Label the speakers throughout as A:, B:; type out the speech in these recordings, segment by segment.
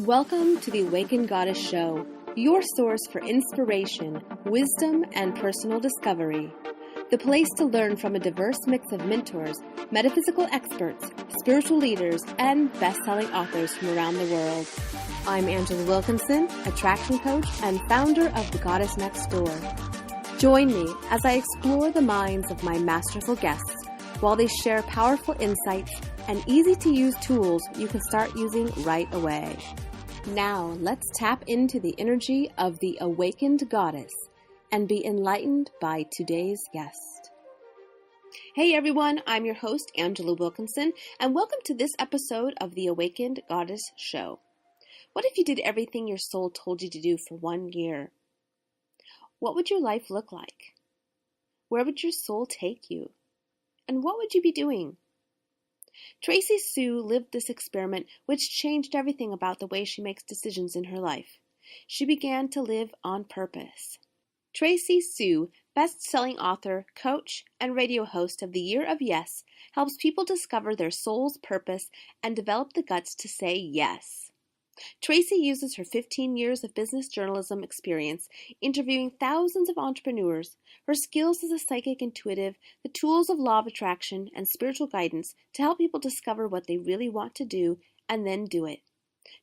A: Welcome to the Awakened Goddess Show, your source for inspiration, wisdom, and personal discovery. The place to learn from a diverse mix of mentors, metaphysical experts, spiritual leaders, and best-selling authors from around the world. I'm Angela Wilkinson, attraction coach and founder of The Goddess Next Door. Join me as I explore the minds of my masterful guests while they share powerful insights and easy-to-use tools you can start using right away. Now, let's tap into the energy of the Awakened Goddess and be enlightened by today's guest. Hey everyone, I'm your host, Angela Wilkinson, and welcome to this episode of the Awakened Goddess Show. What if you did everything your soul told you to do for 1 year? What would your life look like? Where would your soul take you? And what would you be doing? Tracee Sioux lived this experiment, which changed everything about the way she makes decisions in her life. She began to live on purpose. Tracee Sioux, best-selling author, coach, and radio host of The Year of Yes, helps people discover their soul's purpose and develop the guts to say yes. Tracee uses her 15 years of business journalism experience, interviewing thousands of entrepreneurs, her skills as a psychic intuitive, the tools of law of attraction, and spiritual guidance to help people discover what they really want to do and then do it.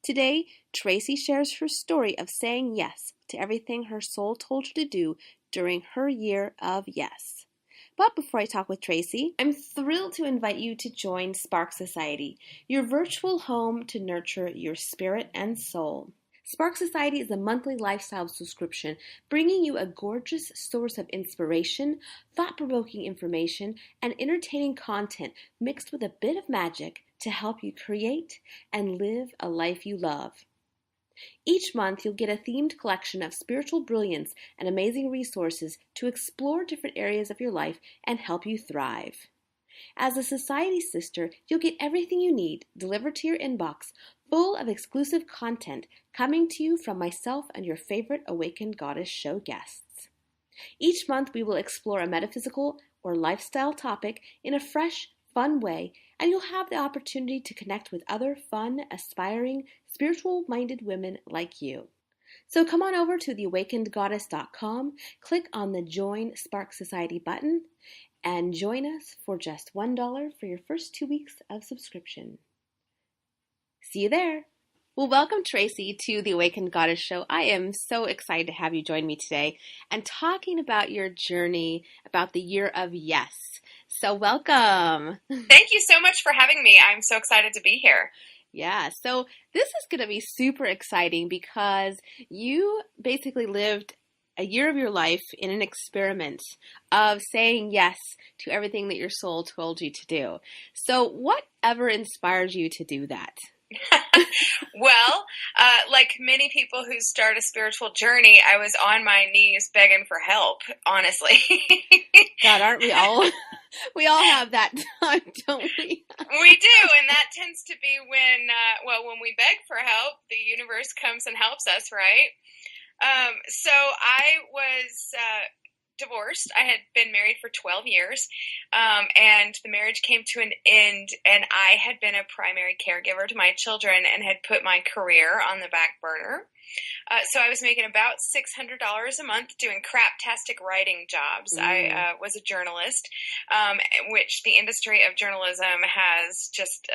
A: Today, Tracee shares her story of saying yes to everything her soul told her to do during her year of yes. But before I talk with Tracee, I'm thrilled to invite you to join Spark Society, your virtual home to nurture your spirit and soul. Spark Society is a monthly lifestyle subscription bringing you a gorgeous source of inspiration, thought-provoking information, and entertaining content mixed with a bit of magic to help you create and live a life you love. Each month, you'll get a themed collection of spiritual brilliance and amazing resources to explore different areas of your life and help you thrive. As a society sister, you'll get everything you need delivered to your inbox, full of exclusive content coming to you from myself and your favorite Awakened Goddess Show guests. Each month, we will explore a metaphysical or lifestyle topic in a fresh, fun way, and you'll have the opportunity to connect with other fun, aspiring, spiritual-minded women like you. So come on over to theawakenedgoddess.com, click on the Join Spark Society button, and join us for just $1 for your first 2 weeks of subscription. See you there! Well, welcome, Tracee, to the Awakened Goddess Show. I am so excited to have you join me today and talking about your journey, about the year of yes. So welcome.
B: Thank you so much for having me. I'm so excited to be here.
A: Yeah, so this is going to be super exciting because you basically lived a year of your life in an experiment of saying yes to everything that your soul told you to do. So whatever inspired you to do that?
B: Well, like many people who start a spiritual journey, I was on my knees begging for help, honestly.
A: God, aren't we all? We all have that time, don't we?
B: We do, and that tends to be when we beg for help, the universe comes and helps us, right? So I was divorced. I had been married for 12 years, and the marriage came to an end, and I had been a primary caregiver to my children and had put my career on the back burner. So I was making about $600 a month doing craptastic writing jobs. I was a journalist, which the industry of journalism has just,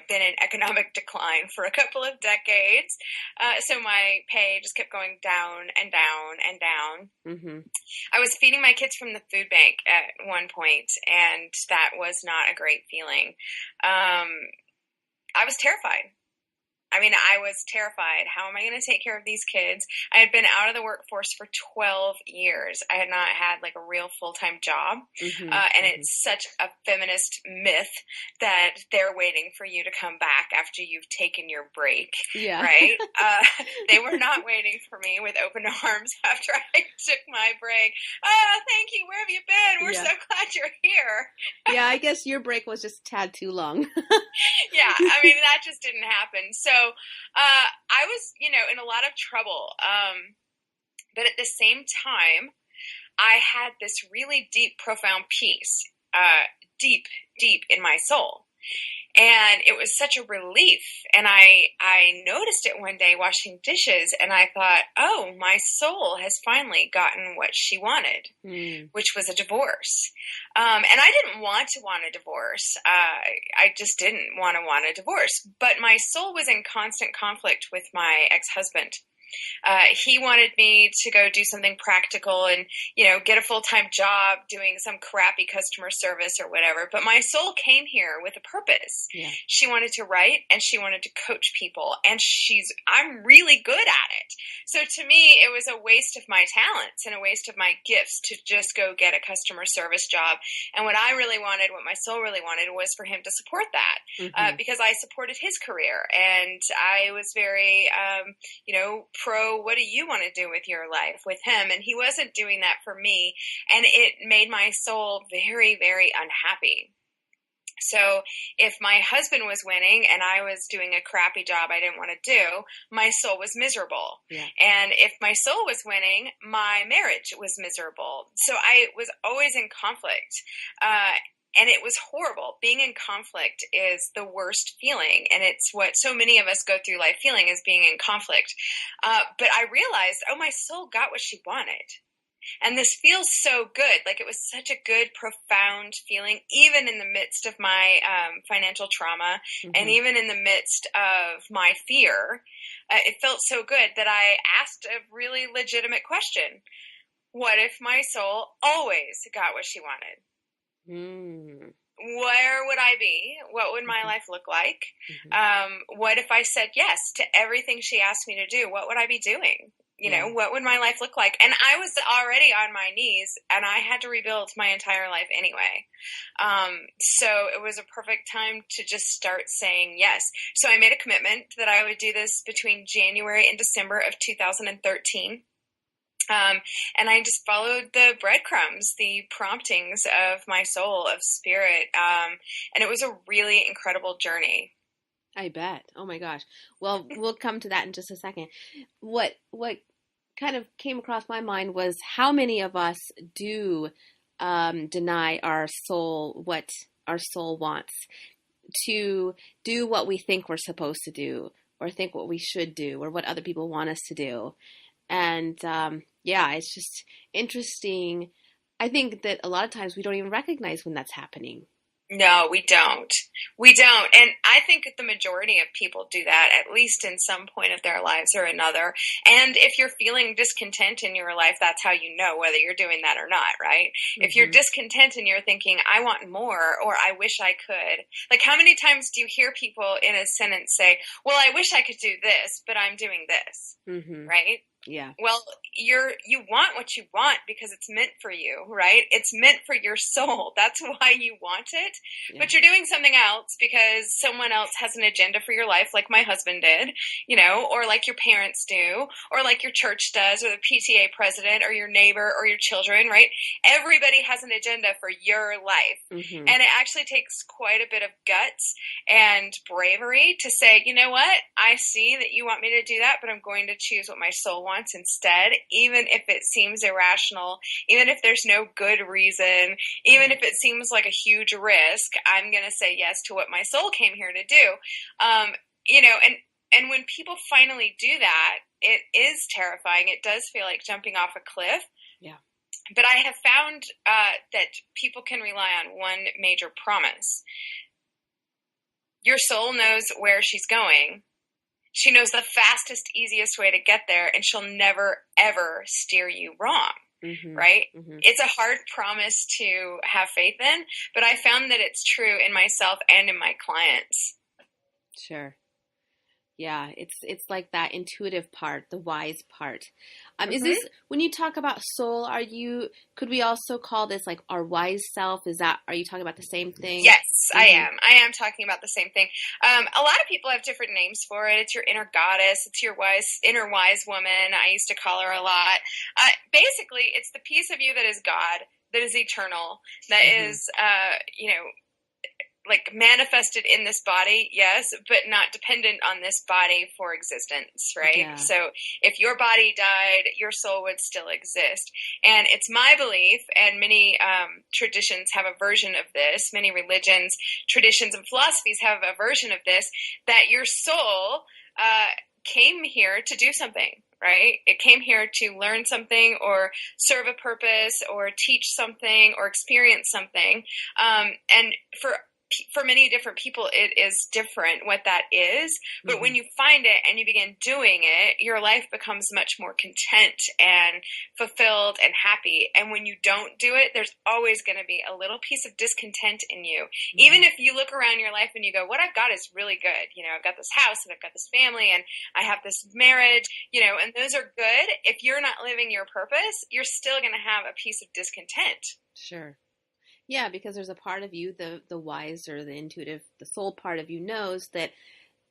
B: been in economic decline for a couple of decades. So my pay just kept going down and down and down. Mm-hmm. I was feeding my kids from the food bank at one point, and that was not a great feeling. I was terrified. I was terrified. How am I going to take care of these kids? I had been out of the workforce for 12 years. I had not had like a real full-time job. And it's such a feminist myth that they're waiting for you to come back after you've taken your break. Yeah. Right? They were not waiting for me with open arms after I took my break. Oh, thank you. Where have you been? We're so glad you're here.
A: Yeah, I guess your break was just a tad too long.
B: Yeah, that just didn't happen. So I was, in a lot of trouble. But at the same time, I had this really deep, profound peace, deep in my soul. And it was such a relief. And I noticed it one day washing dishes, and I thought, oh, my soul has finally gotten what she wanted, which was a divorce. And I didn't want a divorce. I just didn't want a divorce. But my soul was in constant conflict with my ex-husband. He wanted me to go do something practical and, get a full-time job doing some crappy customer service or whatever. But my soul came here with a purpose.
A: Yeah.
B: She wanted to write and she wanted to coach people, and I'm really good at it. So to me, it was a waste of my talents and a waste of my gifts to just go get a customer service job. And what I really wanted, what my soul really wanted, was for him to support that, because I supported his career, and I was very, pro, what do you want to do with your life with him? And he wasn't doing that for me. And it made my soul very, very unhappy. So if my husband was winning and I was doing a crappy job I didn't want to do, my soul was miserable.
A: Yeah.
B: And if my soul was winning, my marriage was miserable. So I was always in conflict. And it was horrible. Being in conflict is the worst feeling. And it's what so many of us go through life feeling, is being in conflict. But I realized, my soul got what she wanted. And this feels so good. Like, it was such a good, profound feeling, even in the midst of my financial trauma, and even in the midst of my fear. It felt so good that I asked a really legitimate question. What if my soul always got what she wanted? Where would I be? What would my life look like? What if I said yes to everything she asked me to do? What would I be doing? What would my life look like? And I was already on my knees, and I had to rebuild my entire life anyway. So it was a perfect time to just start saying yes. So I made a commitment that I would do this between January and December of 2013. And I just followed the breadcrumbs, the promptings of my soul, of spirit. And it was a really incredible journey.
A: I bet. Oh my gosh. Well, we'll come to that in just a second. What kind of came across my mind was how many of us do deny our soul what our soul wants, to do what we think we're supposed to do, or think what we should do, or what other people want us to do. And it's just interesting. I think that a lot of times we don't even recognize when that's happening.
B: No, we don't. We don't. And I think the majority of people do that, at least in some point of their lives or another. And if you're feeling discontent in your life, that's how you know whether you're doing that or not, right? If you're discontent and you're thinking, I want more, or I wish I could. Like, how many times do you hear people in a sentence say, well, I wish I could do this, but I'm doing this, right?
A: Yeah.
B: Well, you want what you want because it's meant for you, right? It's meant for your soul. That's why you want it. Yeah. But you're doing something else because someone else has an agenda for your life, like my husband did, or like your parents do, or like your church does, or the PTA president, or your neighbor, or your children, right? Everybody has an agenda for your life. And it actually takes quite a bit of guts and bravery to say, you know what? I see that you want me to do that, but I'm going to choose what my soul wants instead, even if it seems irrational, even if there's no good reason, even if it seems like a huge risk. I'm going to say yes to what my soul came here to do. And when people finally do that, it is terrifying. It does feel like jumping off a cliff.
A: Yeah.
B: But I have found that people can rely on one major promise. Your soul knows where she's going. She knows the fastest, easiest way to get there, and she'll never, ever steer you wrong, right? It's a hard promise to have faith in, but I found that it's true in myself and in my clients.
A: Sure. Yeah, it's like that intuitive part, the wise part. Is this, when you talk about soul, could we also call this like our wise self? Are you talking about the same thing?
B: Yes, I am. I am talking about the same thing. A lot of people have different names for it. It's your inner goddess. It's your inner wise woman. I used to call her a lot. Basically, it's the piece of you that is God, that is eternal, that is, like manifested in this body, yes, but not dependent on this body for existence, right?
A: Yeah.
B: So if your body died, your soul would still exist. And it's my belief, and many traditions have a version of this, many religions, traditions, and philosophies have a version of this, that your soul came here to do something. Right? It came here to learn something or serve a purpose or teach something or experience something. And for many different people, it is different what that is. But
A: Mm-hmm.
B: when you find it and you begin doing it, your life becomes much more content and fulfilled and happy. And when you don't do it, there's always going to be a little piece of discontent in you. Mm-hmm. Even if you look around your life and you go, what I've got is really good. You know, I've got this house and I've got this family and I have this marriage, you know, and those are good. If you're not living your purpose, you're still going to have a piece of discontent.
A: Sure. Yeah, because there's a part of you, the wise or the intuitive, the soul part of you knows that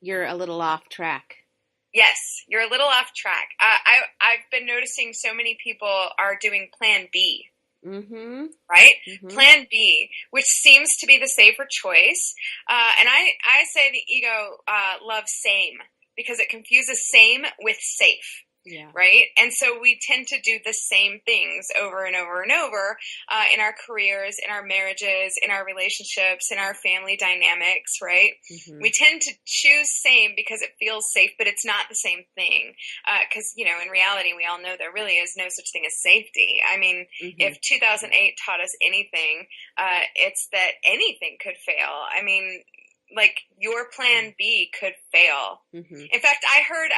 A: you're a little off track.
B: Yes, you're a little off track. I've been noticing so many people are doing Plan B.
A: Mm-hmm.
B: Right?
A: Mm-hmm.
B: Plan B, which seems to be the safer choice. And I say the ego loves same because it confuses same with safe.
A: Yeah.
B: Right? And so we tend to do the same things over and over and over in our careers, in our marriages, in our relationships, in our family dynamics, right?
A: Mm-hmm.
B: We tend to choose same because it feels safe, but it's not the same thing. Because, you know, in reality, we all know there really is no such thing as safety. I mean,
A: Mm-hmm.
B: if 2008 taught us anything, it's that anything could fail. I mean, like your Plan B could fail.
A: Mm-hmm.
B: In fact, I heard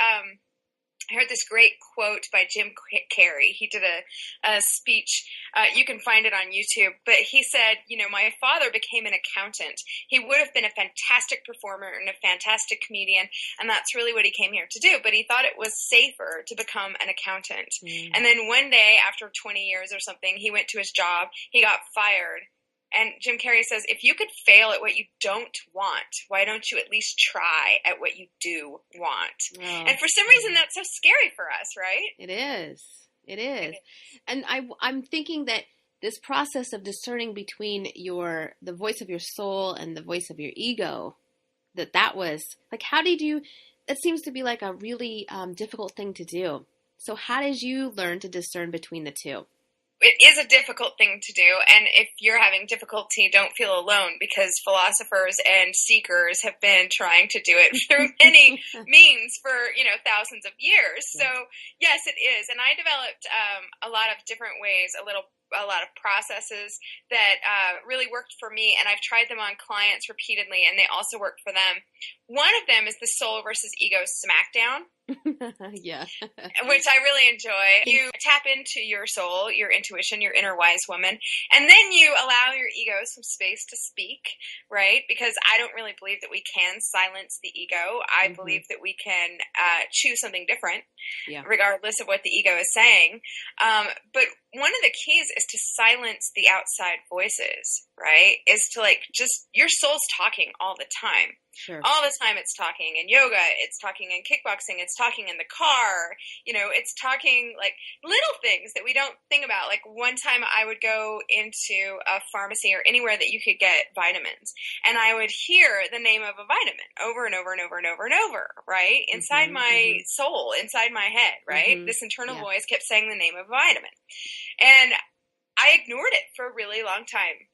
B: this great quote by Jim Carrey. He did a speech. You can find it on YouTube. But he said, you know, my father became an accountant. He would have been a fantastic performer and a fantastic comedian, and that's really what he came here to do. But he thought it was safer to become an accountant. Mm. And then one day, after 20 years or something, he went to his job. He got fired. And Jim Carrey says, if you could fail at what you don't want, why don't you at least try at what you do want? Oh, and for some reason, that's so scary for us, right?
A: It is. It is. And I'm thinking that this process of discerning between the voice of your soul and the voice of your ego, that was, like, how did you, it seems to be like a really difficult thing to do. So how did you learn to discern between the two?
B: It is a difficult thing to do, and if you're having difficulty, don't feel alone, because philosophers and seekers have been trying to do it through many means for, you know, thousands of years. So, yes, it is. And I developed a lot of different ways, a lot of processes that really worked for me, and I've tried them on clients repeatedly, and they also work for them. One of them is the soul versus ego smackdown.
A: Yeah.
B: Which I really enjoy. You tap into your soul, your intuition, your inner wise woman, and then you allow your ego some space to speak, right? Because I don't really believe that we can silence the ego. I believe that we can choose something different, regardless of what the ego is saying. But one of the keys is to silence the outside voices, right? Is to, like, just, your soul's talking all the time.
A: Sure.
B: All the time it's talking in yoga, it's talking in kickboxing, it's talking in the car, you know, it's talking like little things that we don't think about. Like one time I would go into a pharmacy or anywhere that you could get vitamins, and I would hear the name of a vitamin over and over and over and over and over, right? Inside my soul, inside my head, right? This internal voice kept saying the name of a vitamin. And I ignored it for a really long time,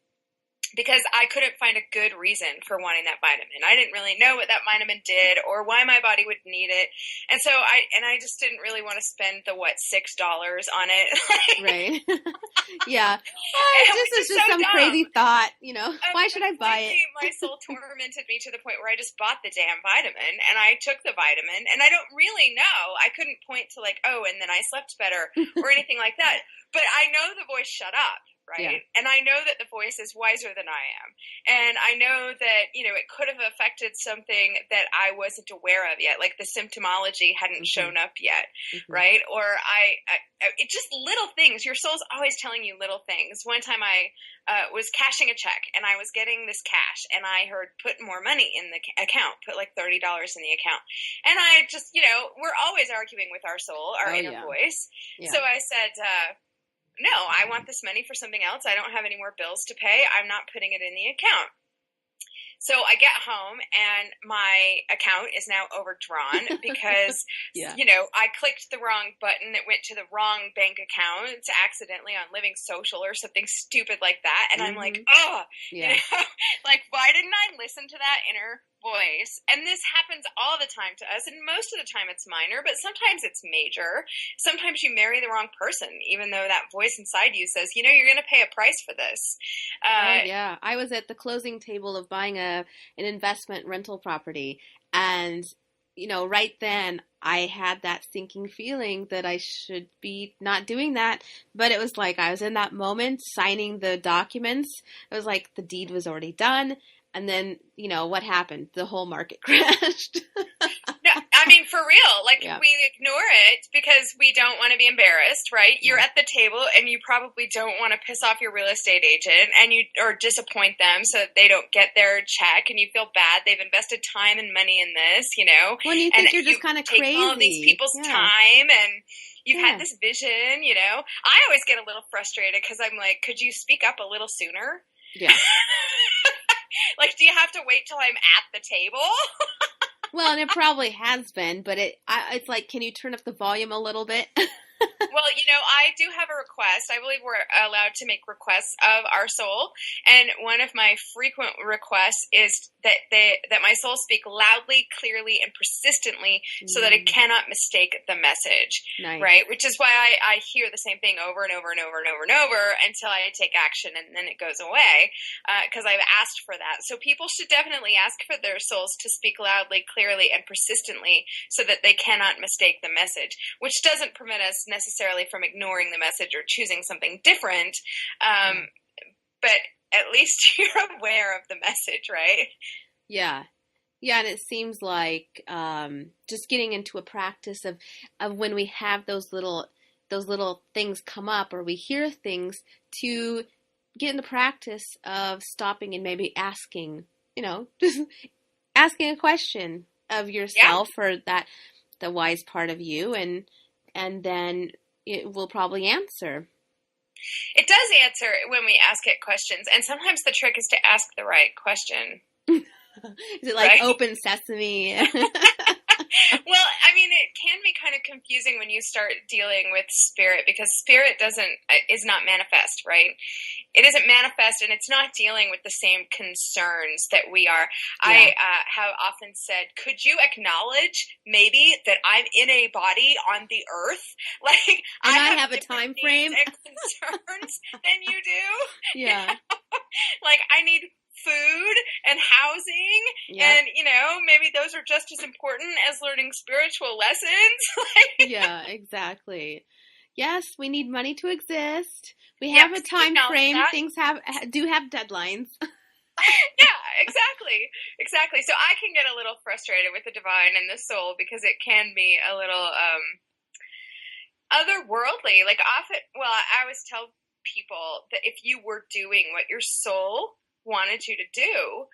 B: because I couldn't find a good reason for wanting that vitamin. I didn't really know what that vitamin did or why my body would need it. And so I just didn't really want to spend the, $6 on it.
A: Right. Yeah. This is just some dumb, crazy thought, you know, why should I buy it?
B: My soul tormented me to the point where I just bought the damn vitamin, and I took the vitamin, and I don't really know. I couldn't point to like, oh, and then I slept better or anything like that. But I know the voice shut up. Right. Yeah. And I know that the voice is wiser than I am. And I know that, you know, it could have affected something that I wasn't aware of yet. Like the symptomology hadn't shown up yet. Right. Or it's just little things. Your soul's always telling you little things. One time I was cashing a check, and I was getting this cash, and I heard put more money in the account, put like $30 in the account. And I just, you know, we're always arguing with our soul, our inner voice. Yeah. So I said, no, I want this money for something else. I don't have any more bills to pay. I'm not putting it in the account. So I get home and my account is now overdrawn because,
A: Yeah.
B: I clicked the wrong button. It went to the wrong bank account accidentally on Living Social or something stupid like that. And I'm like, oh,
A: Yeah.
B: like, why didn't I listen to that inner voice? And this happens all the time to us. And most of the time it's minor, but sometimes it's major. Sometimes you marry the wrong person, even though that voice inside you says, you're going to pay a price for this.
A: Oh yeah, I was at the closing table of buying an investment rental property, and right then I had that sinking feeling that I should be not doing that, but it was like I was in that moment signing the documents. It was like the deed was already done, and then what happened? The whole market crashed.
B: No, I mean, for real, like
A: Yeah.
B: we ignore it because we don't want to be embarrassed, right? You're at the table and you probably don't want to piss off your real estate agent or disappoint them so that they don't get their check and you feel bad. They've invested time and money in this,
A: When you think you're just kind of crazy.
B: All these people's time and you've had this vision, I always get a little frustrated because I'm like, could you speak up a little sooner?
A: Yeah.
B: Like, do you have to wait till I'm at the table?
A: Well, and it probably has been, but it's like, can you turn up the volume a little bit?
B: Well, I do have a request. I believe we're allowed to make requests of our soul, and one of my frequent requests is that my soul speak loudly, clearly, and persistently, so that it cannot mistake the message.
A: Nice.
B: Right? Which is why I hear the same thing over and over and over and over and over until I take action, and then it goes away because I've asked for that. So people should definitely ask for their souls to speak loudly, clearly, and persistently, so that they cannot mistake the message. Which doesn't prevent us necessarily from ignoring the message or choosing something different, but at least you're aware of the message, right?
A: Yeah, and it seems like just getting into a practice of when we have those little things come up or we hear things, to get in the practice of stopping and maybe asking, just asking a question of yourself or that the wise part of you, and then it will probably answer.
B: It does answer when we ask it questions, and sometimes the trick is to ask the right question.
A: Is it like open sesame?
B: Well, I mean, it can be kind of confusing when you start dealing with spirit, because spirit is not manifest, right? It isn't manifest, and it's not dealing with the same concerns that we are. Yeah. I have often said, could you acknowledge maybe that I'm in a body on the earth? Like,
A: I have a time frame
B: and concerns than you do.
A: Yeah.
B: Like, I need food and housing, and maybe those are just as important as learning spiritual lessons.
A: Yeah, exactly. Yes, we need money to exist. We have a time frame. Things do have deadlines.
B: Yeah, exactly. So I can get a little frustrated with the divine and the soul because it can be a little otherworldly. Like I always tell people that if you were doing what your soul wanted you to do,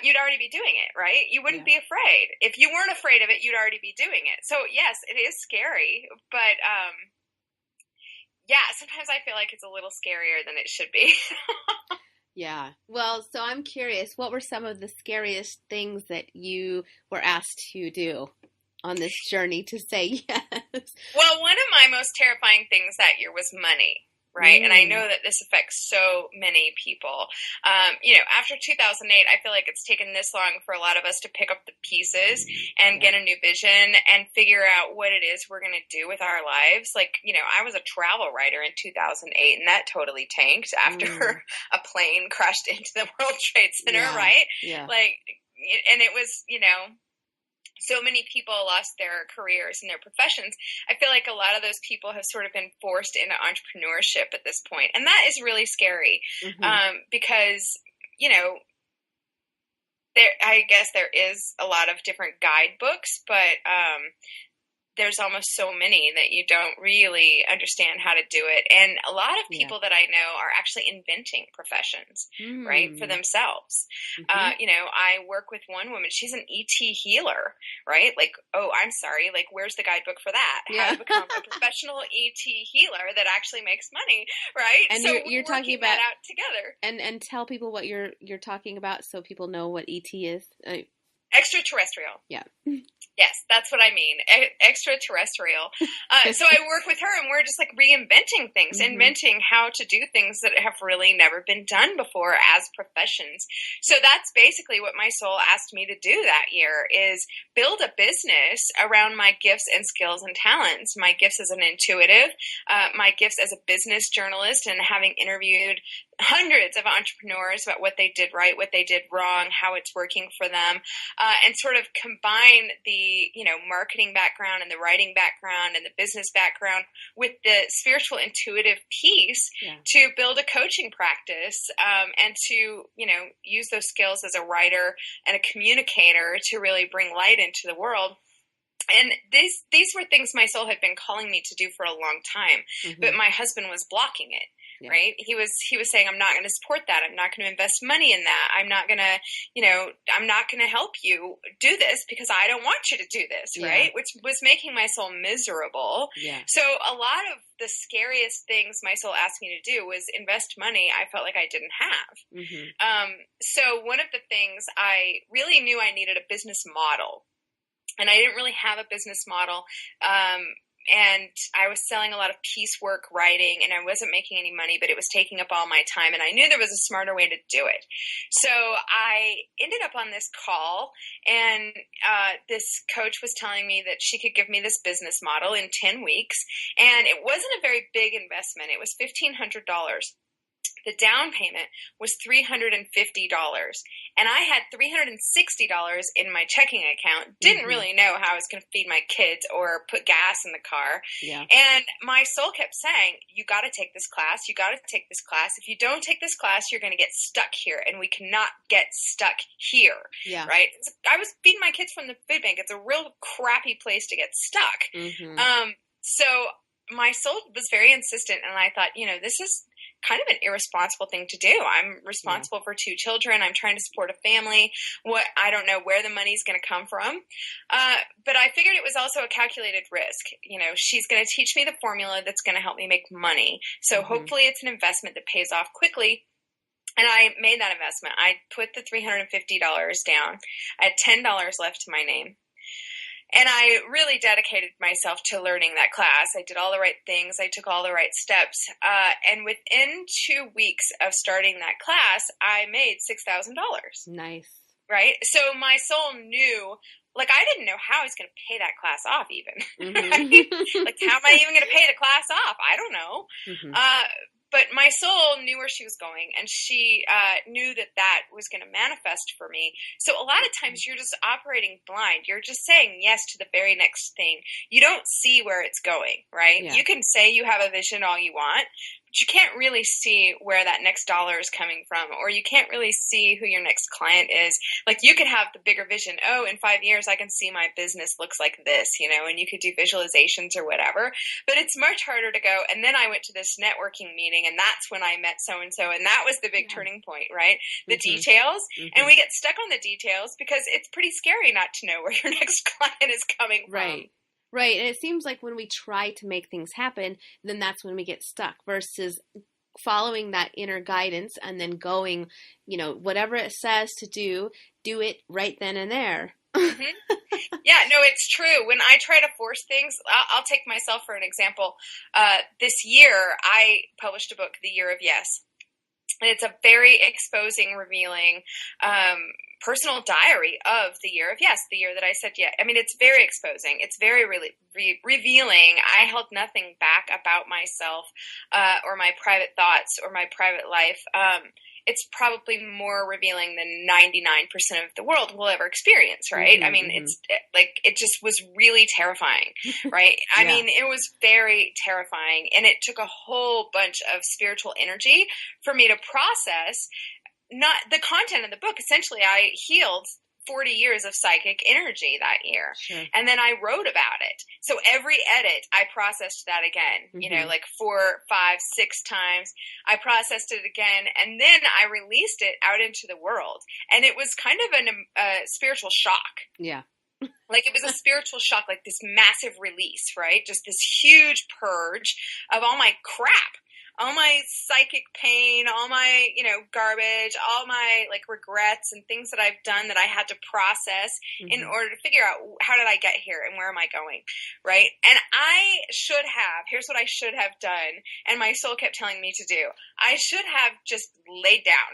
B: you'd already be doing it, right? You wouldn't be afraid. If you weren't afraid of it, you'd already be doing it. So yes, it is scary, but sometimes I feel like it's a little scarier than it should be.
A: Yeah. Well, so I'm curious, what were some of the scariest things that you were asked to do on this journey to say yes?
B: Well, one of my most terrifying things that year was money. Right. And I know that this affects so many people. After 2008, I feel like it's taken this long for a lot of us to pick up the pieces and get a new vision and figure out what it is we're going to do with our lives. Like, I was a travel writer in 2008, and that totally tanked after a plane crashed into the World Trade Center. Right. Yeah. Like, and it was, so many people lost their careers and their professions. I feel like a lot of those people have sort of been forced into entrepreneurship at this point. And that is really scary because, I guess there is a lot of different guidebooks, but there's almost so many that you don't really understand how to do it. And a lot of people that I know are actually inventing professions, right, for themselves. You know, I work with one woman, she's an ET healer, right? Like, oh, I'm sorry, like, where's the guidebook for that? How to become a professional ET healer that actually makes money, right?
A: And
B: so
A: you're talking about
B: that out together.
A: And tell people what you're talking about so people know what ET is.
B: Extraterrestrial.
A: Yeah.
B: Yes, that's what I mean. Extraterrestrial. So I work with her, and we're just like reinventing things, inventing how to do things that have really never been done before as professions. So that's basically what my soul asked me to do that year, is build a business around my gifts and skills and talents. My gifts as an intuitive, my gifts as a business journalist, and having interviewed hundreds of entrepreneurs about what they did right, what they did wrong, how it's working for them, and sort of combine the, you know, marketing background and the writing background and the business background with the spiritual intuitive piece to build a coaching practice, and to, you know, use those skills as a writer and a communicator to really bring light into the world. And these were things my soul had been calling me to do for a long time, but my husband was blocking it. Yeah. Right. He was saying, I'm not going to support that. I'm not going to invest money in that. I'm not going to, you know, I'm not going to help you do this because I don't want you to do this. Right. Which was making my soul miserable. Yeah. So a lot of the scariest things my soul asked me to do was invest money I felt like I didn't have. So one of the things I really knew I needed a business model, and I didn't really have a business model. And I was selling a lot of piecework writing, and I wasn't making any money, but it was taking up all my time, and I knew there was a smarter way to do it. So I ended up on this call, and this coach was telling me that she could give me this business model in 10 weeks, and it wasn't a very big investment. It was $1,500. The down payment was $350, and I had $360 in my checking account. Didn't really know how I was going to feed my kids or put gas in the car. Yeah. And my soul kept saying, you got to take this class. You got to take this class. If you don't take this class, you're going to get stuck here, and we cannot get stuck here. Yeah. Right? I was feeding my kids from the food bank. It's a real crappy place to get stuck. So my soul was very insistent, and I thought, you know, this is kind of an irresponsible thing to do. I'm responsible for 2 children. I'm trying to support a family. I don't know where the money's going to come from. But I figured it was also a calculated risk. You know, she's going to teach me the formula that's going to help me make money. So hopefully it's an investment that pays off quickly. And I made that investment. I put the $350 down. I had $10 left to my name. And I really dedicated myself to learning that class. I did all the right things. I took all the right steps. And within 2 weeks of starting that class, I made $6,000. Nice. Right? So my soul knew, like, I didn't know how I was going to pay that class off even. Right? Like, how am I even going to pay the class off? I don't know. But my soul knew where she was going, and she knew that that was going to manifest for me. So a lot of times you're just operating blind. You're just saying yes to the very next thing. You don't see where it's going, right? Yeah. You can say you have a vision all you want, but you can't really see where that next dollar is coming from, or you can't really see who your next client is. Like, you could have the bigger vision. Oh, in 5 years, I can see my business looks like this, you know, and you could do visualizations or whatever, but it's much harder to go. And then I went to this networking meeting, and that's when I met so-and-so, and that was the big turning point, right? The details. And we get stuck on the details because it's pretty scary not to know where your next client is coming from.
A: Right. And it seems like when we try to make things happen, then that's when we get stuck, versus following that inner guidance and then going, you know, whatever it says to do it right then and there.
B: Yeah, no, it's true. When I try to force things, I'll take myself for an example. This year, I published a book, The Year of Yes. And it's a very exposing, revealing, personal diary of the year of yes, the year that I said yes. I mean, it's very exposing. It's very really revealing. I held nothing back about myself or my private thoughts or my private life. It's probably more revealing than 99% of the world will ever experience, right? I mean, it's like, it just was really terrifying, right? I mean, it was very terrifying, and it took a whole bunch of spiritual energy for me to process not the content of the book. Essentially, I healed 40 years of psychic energy that year.
A: Sure.
B: And then I wrote about it. So every edit, I processed that again, you know, like 4, 5, 6 times. I processed it again, and then I released it out into the world. And it was kind of a spiritual shock.
A: Yeah.
B: Like it was a spiritual shock, like this massive release, right? Just this huge purge of all my crap. All my psychic pain, all my, you know, garbage, all my like regrets and things that I've done that I had to process in order to figure out how did I get here and where am I going, right? And here's what I should have done, and my soul kept telling me to do. I should have just laid down.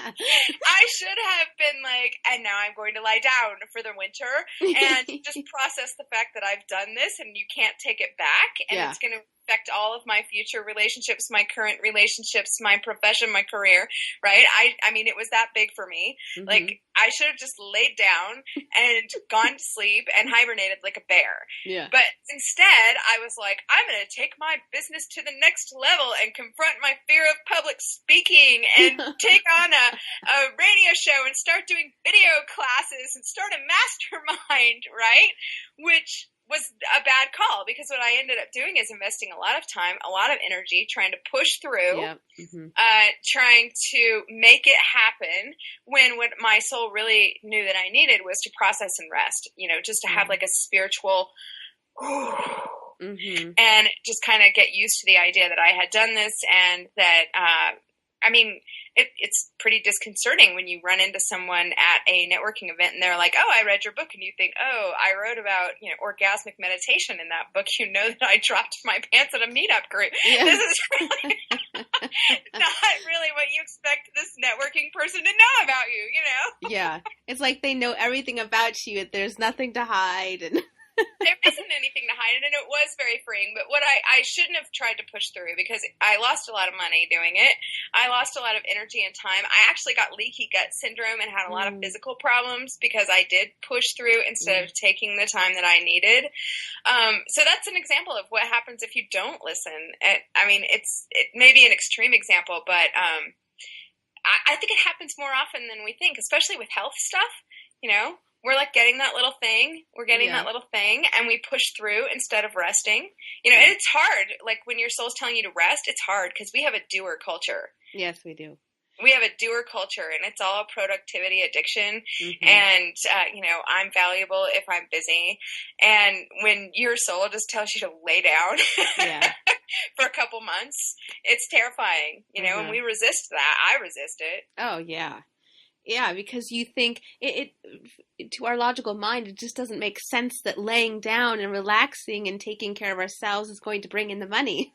B: I should have been like, and now I'm going to lie down for the winter and just process the fact that I've done this and you can't take it back, and it's going to affect all of my future relationships, my current relationships, my profession, my career, right? I mean, it was that big for me. Like, I should have just laid down and gone to sleep and hibernated like a bear.
A: Yeah.
B: But instead, I was like, I'm going to take my business to the next level and confront my fear of public speaking and take on a radio show and start doing video classes and start a mastermind, right? Which was a bad call, because what I ended up doing is investing a lot of time, a lot of energy, trying to push through, trying to make it happen, when what my soul really knew that I needed was to process and rest, you know, just to have like a spiritual and just kind of get used to the idea that I had done this, and that, I mean, it's pretty disconcerting when you run into someone at a networking event and they're like, oh, I read your book, and you think, oh, I wrote about, you know, orgasmic meditation in that book. You know that I dropped my pants at a meetup group. Yeah. This is really not really what you expect this networking person to know about you, you know?
A: Yeah. It's like they know everything about you. There's nothing to hide. And
B: there isn't anything to hide, and it was very freeing. But what I shouldn't have tried to push through, because I lost a lot of money doing it. I lost a lot of energy and time. I actually got leaky gut syndrome and had a lot of physical problems because I did push through instead of taking the time that I needed. So that's an example of what happens if you don't listen. I mean, it may be an extreme example, but I think it happens more often than we think, especially with health stuff, you know? We're like getting that little thing. We're getting that little thing, and we push through instead of resting. You know, and it's hard. Like when your soul's telling you to rest, it's hard because we have a doer culture.
A: Yes, we do.
B: We have a doer culture, and it's all productivity addiction. And, you know, I'm valuable if I'm busy. And when your soul just tells you to lay down for a couple months, it's terrifying, you know, and we resist that. I resist it.
A: Oh, yeah. Yeah, because you think it to our logical mind, it just doesn't make sense that laying down and relaxing and taking care of ourselves is going to bring in the money.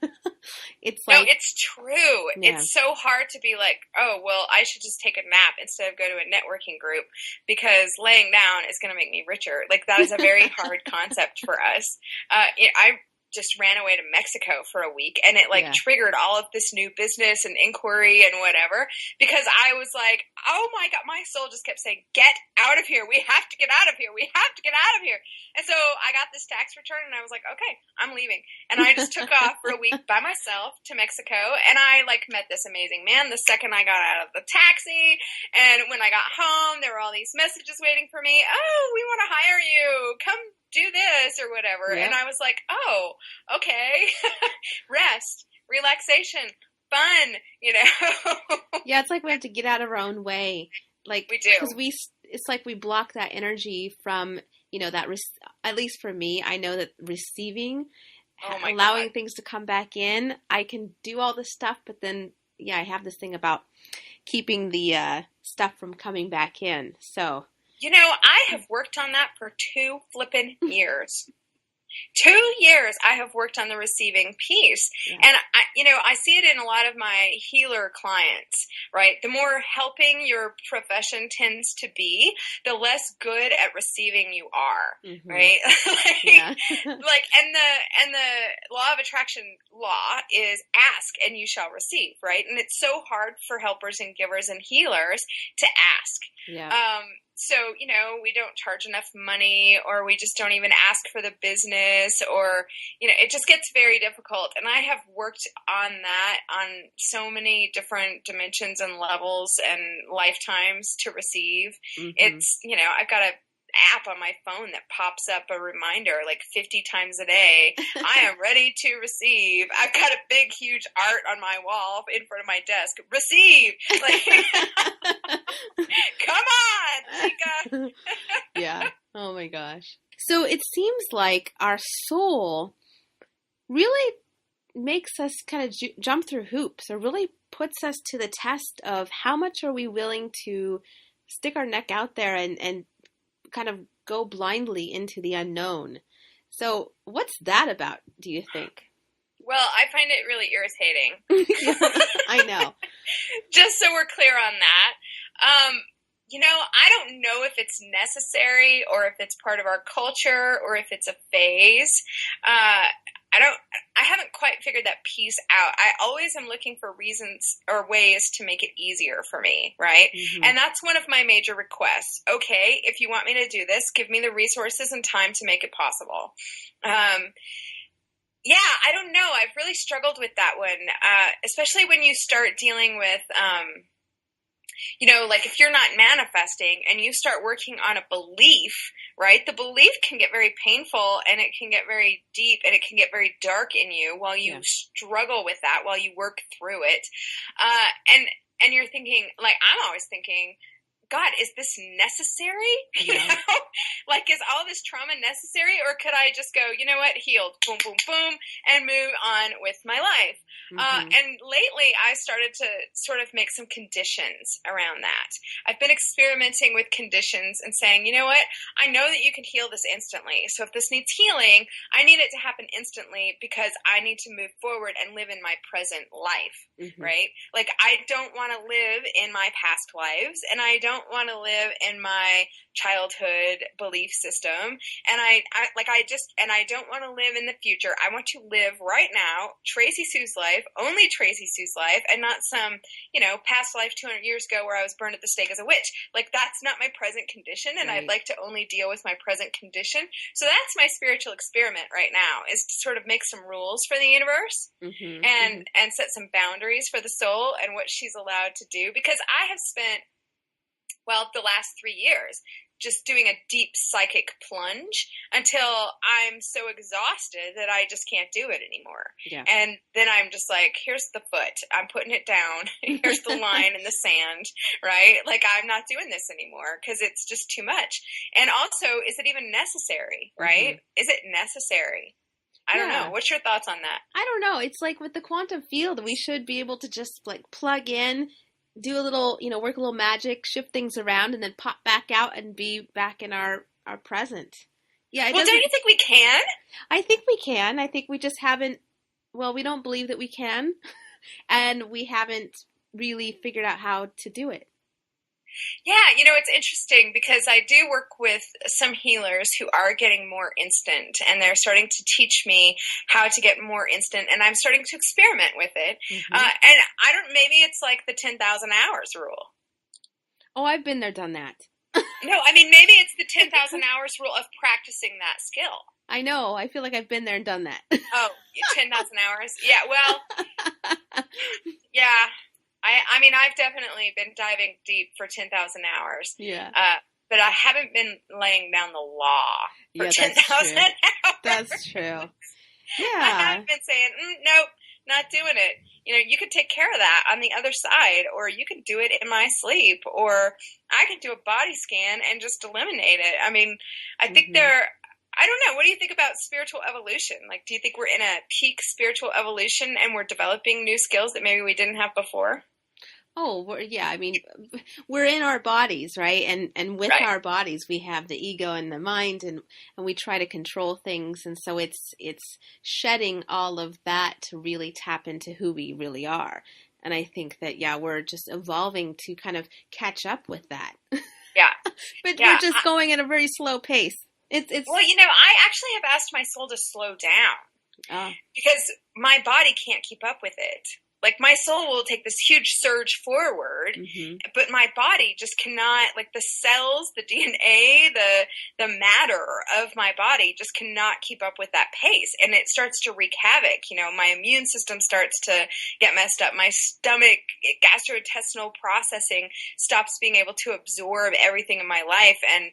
A: It's like,
B: no, it's true. Yeah. It's so hard to be like, oh, well, I should just take a nap instead of go to a networking group because laying down is going to make me richer. Like that is a very hard concept for us. I just ran away to Mexico for a week, and it triggered all of this new business and inquiry and whatever, because I was like, oh my God, my soul just kept saying, get out of here. We have to get out of here. We have to get out of here. And so I got this tax return, and I was like, okay, I'm leaving. And I just took off for a week by myself to Mexico, and I like met this amazing man the second I got out of the taxi. And when I got home, there were all these messages waiting for me. Oh, we want to hire you. Come do this or whatever. And I was like, oh, okay. Rest, relaxation, fun, you know?
A: Yeah, it's like we have to get out of our own way. Like,
B: we do.
A: Because it's like we block that energy from, you know, that, at least for me, I know that receiving, allowing things to come back in, I can do all this stuff, but then, I have this thing about keeping the stuff from coming back in, so...
B: You know, I have worked on that for 2 flippin' years. 2 years I have worked on the receiving piece. Yeah. And, I see it in a lot of my healer clients, right? The more helping your profession tends to be, the less good at receiving you are, right? And the law of attraction law is ask and you shall receive, right? And it's so hard for helpers and givers and healers to ask.
A: Yeah.
B: So, we don't charge enough money, or we just don't even ask for the business, or, it just gets very difficult. And I have worked on that on so many different dimensions and levels and lifetimes to receive. Mm-hmm. It's, I've got a app on my phone that pops up a reminder like 50 times a day. I am ready to receive. I've got a big, huge art on my wall in front of my desk. Receive. Like, come on, Mika.
A: Yeah. Oh my gosh. So it seems like our soul really makes us kind of jump through hoops, or really puts us to the test of how much are we willing to stick our neck out there and kind of go blindly into the unknown. So what's that about, do you think?
B: Well, I find it really irritating.
A: I know.
B: Just so we're clear on that. I don't know if it's necessary, or if it's part of our culture, or if it's a phase. I haven't quite figured that piece out. I always am looking for reasons or ways to make it easier for me, right? Mm-hmm. And that's one of my major requests. Okay, if you want me to do this, give me the resources and time to make it possible. Yeah, I don't know. I've really struggled with that one, especially when you start dealing with like if you're not manifesting and you start working on a belief, right? The belief can get very painful, and it can get very deep, and it can get very dark in you while you struggle with that, while you work through it. And you're thinking, like, I'm always thinking, God, is this necessary?
A: Yeah.
B: Like, is all this trauma necessary? Or could I just go, you know what, healed, boom, boom, boom, and move on with my life? Mm-hmm. And lately I started to sort of make some conditions around that. I've been experimenting with conditions and saying, you know what, I know that you can heal this instantly. So if this needs healing, I need it to happen instantly, because I need to move forward and live in my present life, right? Like, I don't want to live in my past lives, and I don't want to live in my childhood belief system, and I don't want to live in the future. I want to live right now, Tracee Sioux's life, only Tracee Sioux's life, and not some, past life 200 years ago where I was burned at the stake as a witch. Like, that's not my present condition, and right. I'd like to only deal with my present condition. So that's my spiritual experiment right now, is to sort of make some rules for the universe, and set some boundaries for the soul and what she's allowed to do, because I have spent the last 3 years just doing a deep psychic plunge until I'm so exhausted that I just can't do it anymore. Yeah. And then I'm just like, here's the foot. I'm putting it down. Here's the line in the sand, right? Like, I'm not doing this anymore because it's just too much. And also, is it even necessary, right? Is it necessary? I don't know. What's your thoughts on that?
A: I don't know. It's like with the quantum field, we should be able to just like plug in, do a little, work a little magic, shift things around, and then pop back out and be back in our present. Yeah.
B: Well, don't you think we can?
A: I think we can. I think we just haven't, we don't believe that we can, and we haven't really figured out how to do it.
B: Yeah, it's interesting because I do work with some healers who are getting more instant, and they're starting to teach me how to get more instant, and I'm starting to experiment with it. And maybe it's like the 10,000 hours rule.
A: Oh, I've been there, done that.
B: No, I mean, maybe it's the 10,000 hours rule of practicing that skill.
A: I know. I feel like I've been there and done that.
B: Oh, 10,000 hours? Yeah, well, yeah. I mean, I've definitely been diving deep for 10,000 hours.
A: Yeah.
B: But I haven't been laying down the law for 10,000 hours.
A: That's true. Yeah.
B: I haven't been saying, nope, not doing it. You could take care of that on the other side, or you could do it in my sleep, or I could do a body scan and just eliminate it. I mean, I think I don't know. What do you think about spiritual evolution? Like, do you think we're in a peak spiritual evolution and we're developing new skills that maybe we didn't have before?
A: Oh, yeah. I mean, we're in our bodies, right? And with our bodies, we have the ego and the mind, and we try to control things. And so it's shedding all of that to really tap into who we really are. And I think that, we're just evolving to kind of catch up with that.
B: Yeah.
A: But we're just going at a very slow pace. It's
B: Well, I actually have asked my soul to slow down because my body can't keep up with it. Like my soul will take this huge surge forward, but my body just cannot, like the cells, the DNA, the matter of my body just cannot keep up with that pace. And it starts to wreak havoc. You know, my immune system starts to get messed up. My stomach, gastrointestinal processing stops being able to absorb everything in my life. And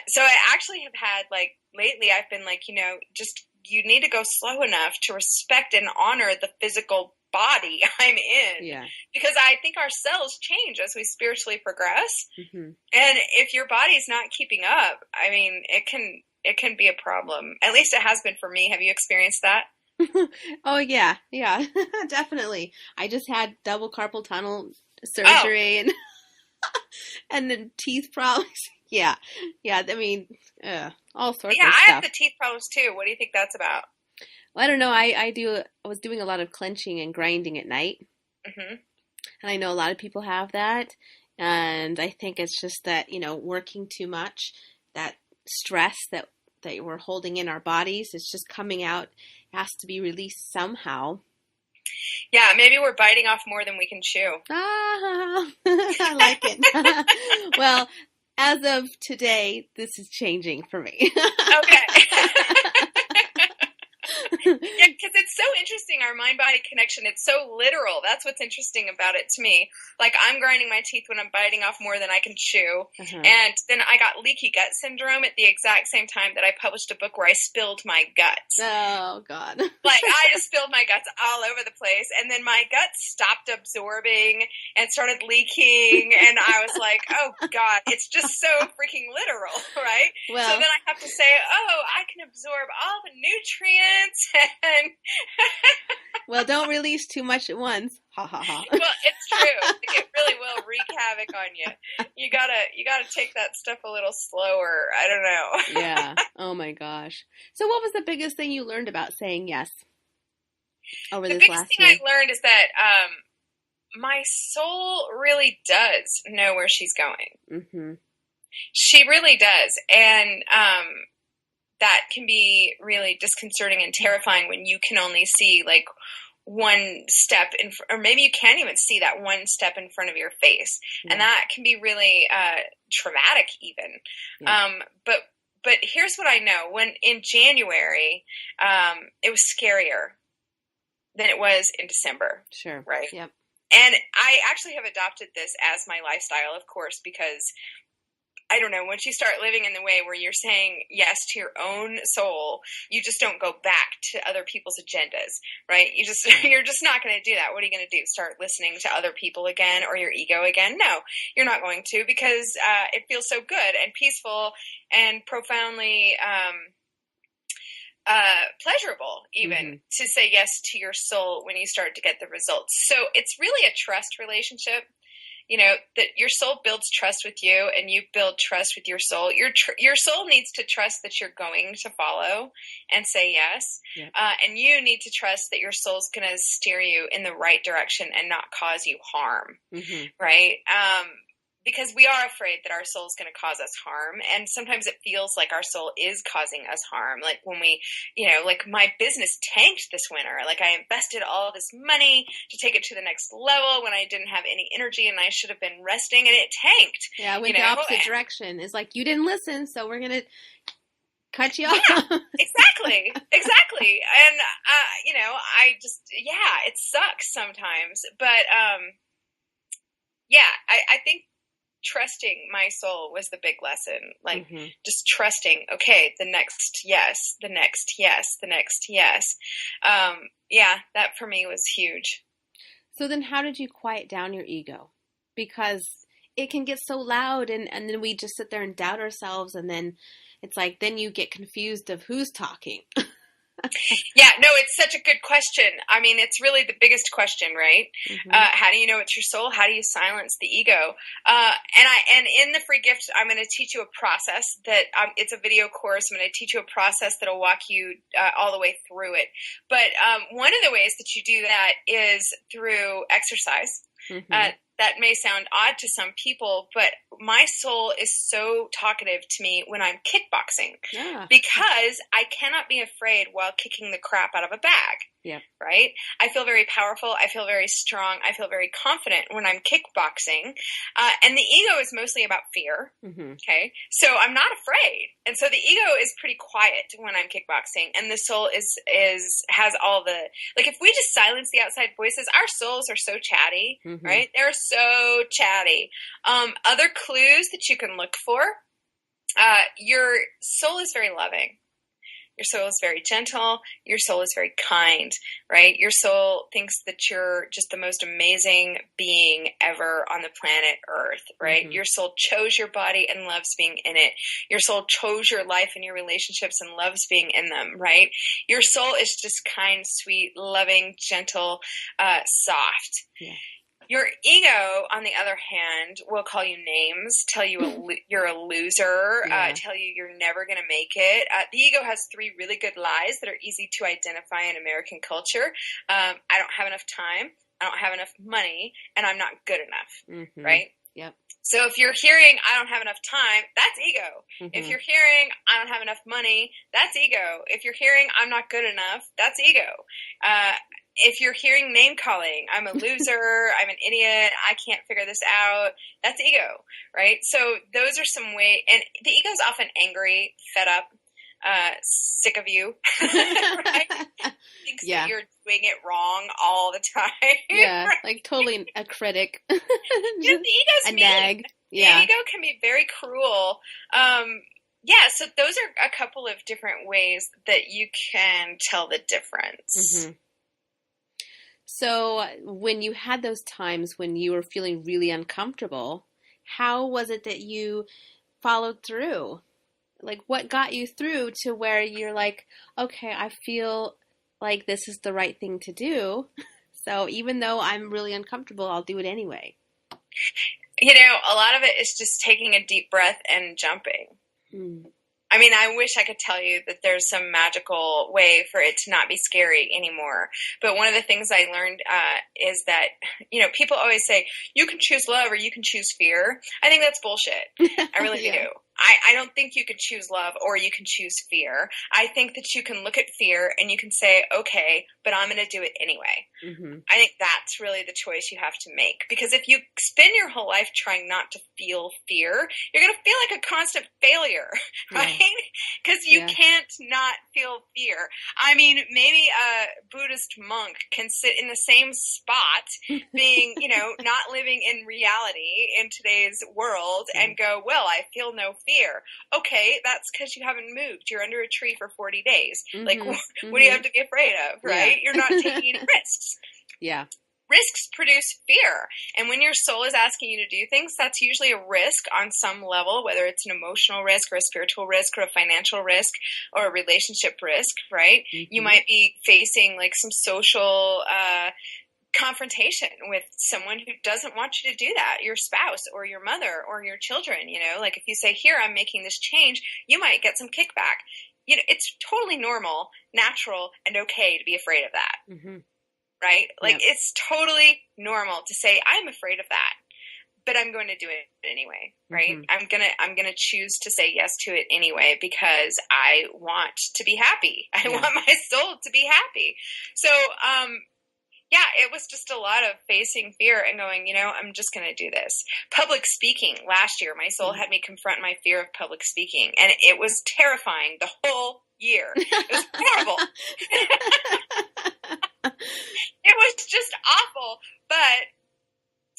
B: so I actually have had, like, lately I've been like, you know, just you need to go slow enough to respect and honor the physical body I'm in.
A: Yeah.
B: Because I think our cells change as we spiritually progress. And if your body's not keeping up, I mean, it can be a problem. At least it has been for me. Have you experienced that?
A: Oh yeah, definitely. I just had double carpal tunnel surgery and then teeth problems. Yeah. I mean, all sorts of stuff.
B: I have the teeth problems too. What do you think that's about?
A: Well, I don't know. I was doing a lot of clenching and grinding at night, and I know a lot of people have that. And I think it's just that, you know, working too much, that stress that we're holding in our bodies, it's just coming out. It has to be released somehow.
B: Yeah, maybe we're biting off more than we can chew.
A: I like it. Well, as of today, this is changing for me.
B: Okay. Yeah, because it's so interesting, our mind-body connection. It's so literal. That's what's interesting about it to me. Like, I'm grinding my teeth when I'm biting off more than I can chew. And then I got leaky gut syndrome at the exact same time that I published a book where I spilled my guts.
A: Oh, God.
B: Like, I just spilled my guts all over the place. And then my guts stopped absorbing and started leaking. And I was like, oh, God, it's just so freaking literal, right?
A: Well,
B: so then I have to say, oh, I can absorb all the nutrients. And
A: well, don't release too much at once. Ha ha ha.
B: Well, it's true. It really will wreak havoc on you. You gotta take that stuff a little slower. I don't know.
A: Yeah. Oh my gosh. So, what was the biggest thing you learned about saying yes over this last year?
B: The biggest thing I learned is that my soul really does know where she's going. She really does, and that can be really disconcerting and terrifying when you can only see like one step in, or maybe you can't even see that one step in front of your face, and that can be really traumatic even. But here's what I know: when in January, it was scarier than it was in December.
A: Sure.
B: Right.
A: Yep.
B: And I actually have adopted this as my lifestyle, of course, because I don't know, once you start living in the way where you're saying yes to your own soul, you just don't go back to other people's agendas, right? You're just not going to do that. What are you going to do? Start listening to other people again or your ego again? No, you're not going to, because it feels so good and peaceful and profoundly pleasurable even to say yes to your soul when you start to get the results. So it's really a trust relationship. You know, that your soul builds trust with you and you build trust with your soul. Your soul needs to trust that you're going to follow and say yes. Yeah. And you need to trust that your soul's going to steer you in the right direction and not cause you harm. Right? Because we are afraid that our soul is going to cause us harm. And sometimes it feels like our soul is causing us harm. Like when we, you know, like my business tanked this winter. Like I invested all this money to take it to the next level when I didn't have any energy and I should have been resting, and it tanked.
A: Yeah, went the opposite direction. It's like, you didn't listen, so we're going to cut you off.
B: Yeah, exactly. And, you know, it sucks sometimes. But, I think trusting my soul was the big lesson. Like just trusting, okay, the next yes, the next yes, the next yes. That for me was huge.
A: So then how did you quiet down your ego? Because it can get so loud and then we just sit there and doubt ourselves, and then it's like, then you get confused of who's talking.
B: Yeah, no, it's such a good question. I mean, it's really the biggest question, right? How do you know it's your soul? How do you silence the ego? And in the free gift, I'm going to teach you a process that it's a video course. I'm going to teach you a process that'll walk you all the way through it. But one of the ways that you do that is through exercise. that may sound odd to some people, but my soul is so talkative to me when I'm kickboxing because I cannot be afraid while kicking the crap out of a bag.
A: Yeah.
B: Right? I feel very powerful. I feel very strong. I feel very confident when I'm kickboxing. And the ego is mostly about fear. Okay. So I'm not afraid. And so the ego is pretty quiet when I'm kickboxing. And the soul has all the, like, if we just silence the outside voices, our souls are so chatty, right? They're so chatty. Other clues that you can look for, your soul is very loving. Your soul is very gentle. Your soul is very kind, right? Your soul thinks that you're just the most amazing being ever on the planet Earth, right? Your soul chose your body and loves being in it. Your soul chose your life and your relationships and loves being in them, right? Your soul is just kind, sweet, loving, gentle, soft. Yeah. Your ego, on the other hand, will call you names, tell you you're a loser, tell you you're never going to make it. The ego has 3 really good lies that are easy to identify in American culture. I don't have enough time, I don't have enough money, and I'm not good enough, right?
A: Yep.
B: So if you're hearing, I don't have enough time, that's ego. If you're hearing, I don't have enough money, that's ego. If you're hearing, I'm not good enough, that's ego. If you're hearing name calling, I'm a loser, I'm an idiot, I can't figure this out, that's ego, right? So those are some ways, and the ego is often angry, fed up, sick of you, right? Thinks that you're doing it wrong all the time.
A: Yeah, right? Like totally a critic.
B: The ego's mean.
A: Nag. Yeah.
B: The ego can be very cruel. So those are a couple of different ways that you can tell the difference.
A: So when you had those times when you were feeling really uncomfortable, how was it that you followed through? Like, what got you through to where you're like, okay, I feel like this is the right thing to do. So even though I'm really uncomfortable, I'll do it anyway.
B: A lot of it is just taking a deep breath and jumping. I mean, I wish I could tell you that there's some magical way for it to not be scary anymore. But one of the things I learned is that, people always say, you can choose love or you can choose fear. I think that's bullshit. I really do. I don't think you can choose love or you can choose fear. I think that you can look at fear and you can say, okay, but I'm going to do it anyway. I think that's really the choice you have to make. Because if you spend your whole life trying not to feel fear, you're going to feel like a constant failure, right? Because you can't not feel fear. I mean, maybe a Buddhist monk can sit in the same spot being, not living in reality in today's world and go, well, I feel no fear. Okay, that's because you haven't moved. You're under a tree for 40 days. Like, what do you have to be afraid of, right? You're not taking any risks.
A: Yeah.
B: Risks produce fear. And when your soul is asking you to do things, that's usually a risk on some level, whether it's an emotional risk or a spiritual risk or a financial risk or a relationship risk, right? You might be facing like some social confrontation with someone who doesn't want you to do that, your spouse or your mother or your children. Like if you say, here, I'm making this change, you might get some kickback. It's totally normal, natural, and okay to be afraid of that. Right? Like it's totally normal to say, I'm afraid of that, but I'm going to do it anyway, right? I'm going to choose to say yes to it anyway because I want to be happy. I want my soul to be happy. So, it was just a lot of facing fear and going, I'm just going to do this. Public speaking last year, my soul had me confront my fear of public speaking, and it was terrifying the whole year. It was horrible. It was just awful, but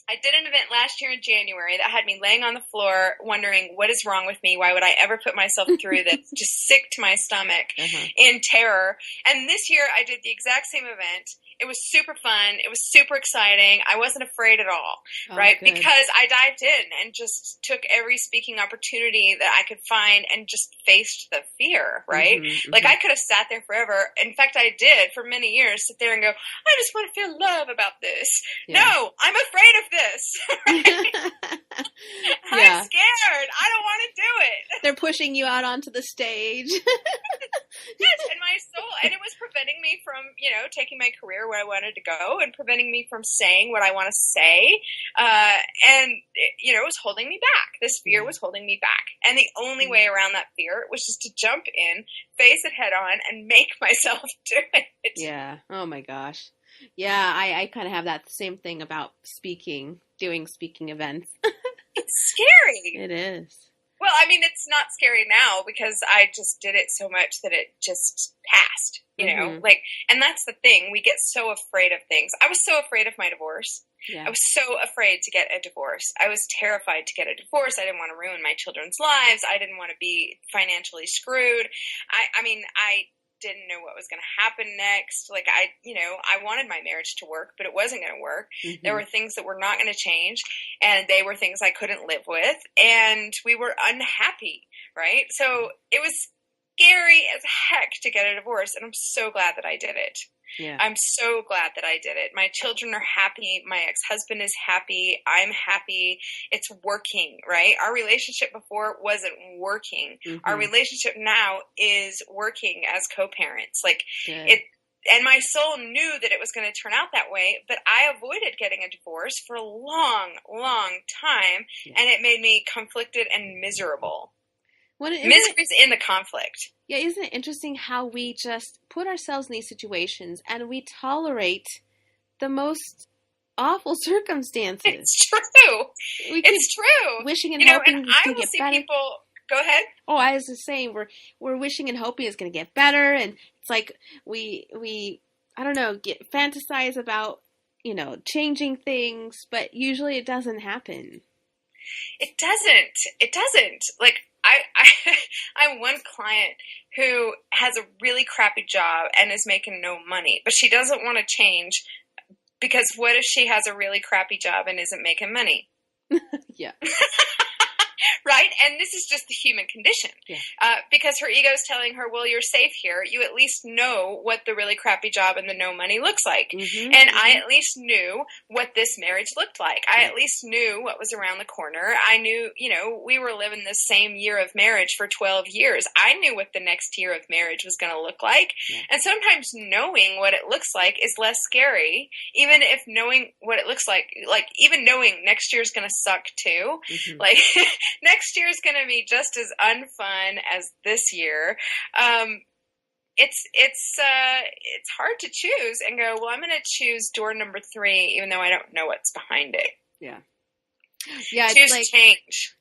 B: I did an event last year in January that had me laying on the floor wondering, what is wrong with me? Why would I ever put myself through this? Just sick to my stomach in terror. And this year I did the exact same event. It was super fun. It was super exciting. I wasn't afraid at all, right? Good. Because I dived in and just took every speaking opportunity that I could find and just faced the fear, right? Like I could have sat there forever. In fact, I did for many years sit there and go, I just want to feel love about this. No, I'm afraid of this. Right? I'm scared. I don't want to do it.
A: They're pushing you out onto the stage.
B: Yes, and my soul, and it was preventing me from, taking my career where I wanted to go and preventing me from saying what I want to say. And, it was holding me back. This fear was holding me back. And the only way around that fear was just to jump in, face it head on, and make myself do it.
A: Yeah. Oh my gosh. Yeah, I kind of have that same thing about doing speaking events.
B: It's scary.
A: It is.
B: Well, I mean, it's not scary now because I just did it so much that it just passed, and that's the thing. We get so afraid of things. I was so afraid of my divorce.
A: Yeah.
B: I was so afraid to get a divorce. I was terrified to get a divorce. I didn't want to ruin my children's lives. I didn't want to be financially screwed. I mean, I didn't know what was going to happen next. Like I wanted my marriage to work, but it wasn't going to work. Mm-hmm. There were things that were not going to change, and they were things I couldn't live with, and we were unhappy, right? So it was scary as heck to get a divorce, and I'm so glad that I did it.
A: Yeah.
B: I'm so glad that I did it. My children are happy. My ex-husband is happy. I'm happy. It's working, right? Our relationship before wasn't working. Mm-hmm. Our relationship now is working as co-parents. And my soul knew that it was going to turn out that way, but I avoided getting a divorce for a long, long time, and it made me conflicted and miserable. Misery's in the conflict.
A: Yeah, isn't it interesting how we just put ourselves in these situations and we tolerate the most awful circumstances?
B: It's true. It's true.
A: Wishing and hoping
B: and
A: it's
B: I
A: going to
B: will
A: get
B: see
A: better.
B: People. Go ahead.
A: Oh, I was just saying we're wishing and hoping it's going to get better, and it's like we I don't know, fantasize about changing things, but usually it doesn't happen.
B: It doesn't. Like I have one client who has a really crappy job and is making no money, but she doesn't want to change because what if she has a really crappy job and isn't making money?
A: Yeah.
B: Right? And this is just the human condition.
A: Yeah.
B: Because her ego is telling her, well, you're safe here. You at least know what the really crappy job and the no money looks like. Mm-hmm, and I at least knew what this marriage looked like. I at least knew what was around the corner. I knew, we were living the same year of marriage for 12 years. I knew what the next year of marriage was going to look like. Yeah. And sometimes knowing what it looks like is less scary, even if knowing what it looks like even knowing next year's going to suck too. Mm-hmm. Like, next year is going to be just as unfun as this year. It's hard to choose and go, well, I'm going to choose door number 3, even though I don't know what's behind it.
A: Yeah. Yeah.
B: Choose
A: it's like
B: change.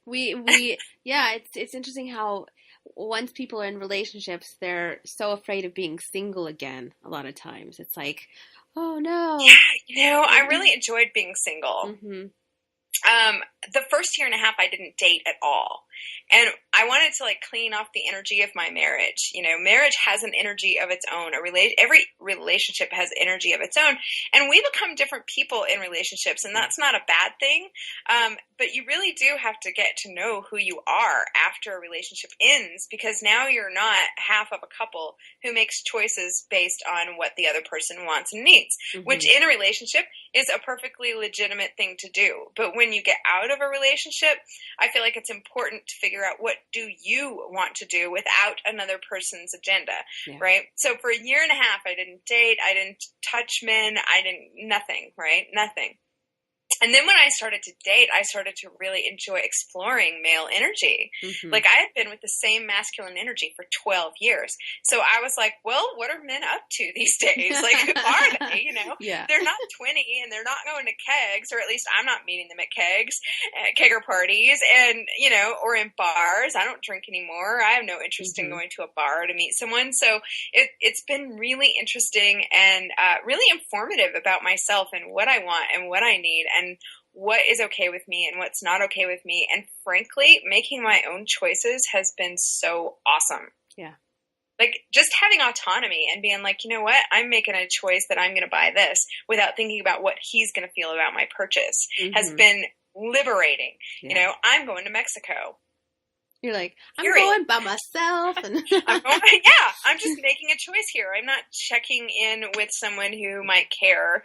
A: Yeah, it's interesting how once people are in relationships, they're so afraid of being single again. A lot of times it's like, oh no.
B: Yeah. I really enjoyed being single. Mm-hmm. The first year and a half, I didn't date at all. And I wanted to clean off the energy of my marriage. Marriage has an energy of its own. Every relationship has energy of its own. And we become different people in relationships, and that's not a bad thing. But you really do have to get to know who you are after a relationship ends, because now you're not half of a couple who makes choices based on what the other person wants and needs, mm-hmm. which in a relationship is a perfectly legitimate thing to do. But when you get out of a relationship, I feel like it's important to figure out what do you want to do without another person's agenda, right? So for a year and a half, I didn't date, I didn't touch men, nothing, right? Nothing. And then when I started to date, I started to really enjoy exploring male energy. Mm-hmm. I had been with the same masculine energy for 12 years. So I was like, well, what are men up to these days? Who are they?
A: Yeah.
B: They're not 20 and they're not going to kegs, or at least I'm not meeting them at kegs, kegger parties, and, or in bars. I don't drink anymore. I have no interest mm-hmm. in going to a bar to meet someone. So it's been really interesting and really informative about myself and what I want and what I need and what is okay with me and what's not okay with me. And frankly, making my own choices has been so awesome.
A: Yeah.
B: Just having autonomy and being like, you know what, I'm making a choice that I'm going to buy this without thinking about what he's going to feel about my purchase mm-hmm. has been liberating. Yeah. I'm going to Mexico.
A: You're like, I'm going by myself. And
B: I'm just making a choice here. I'm not checking in with someone who might care.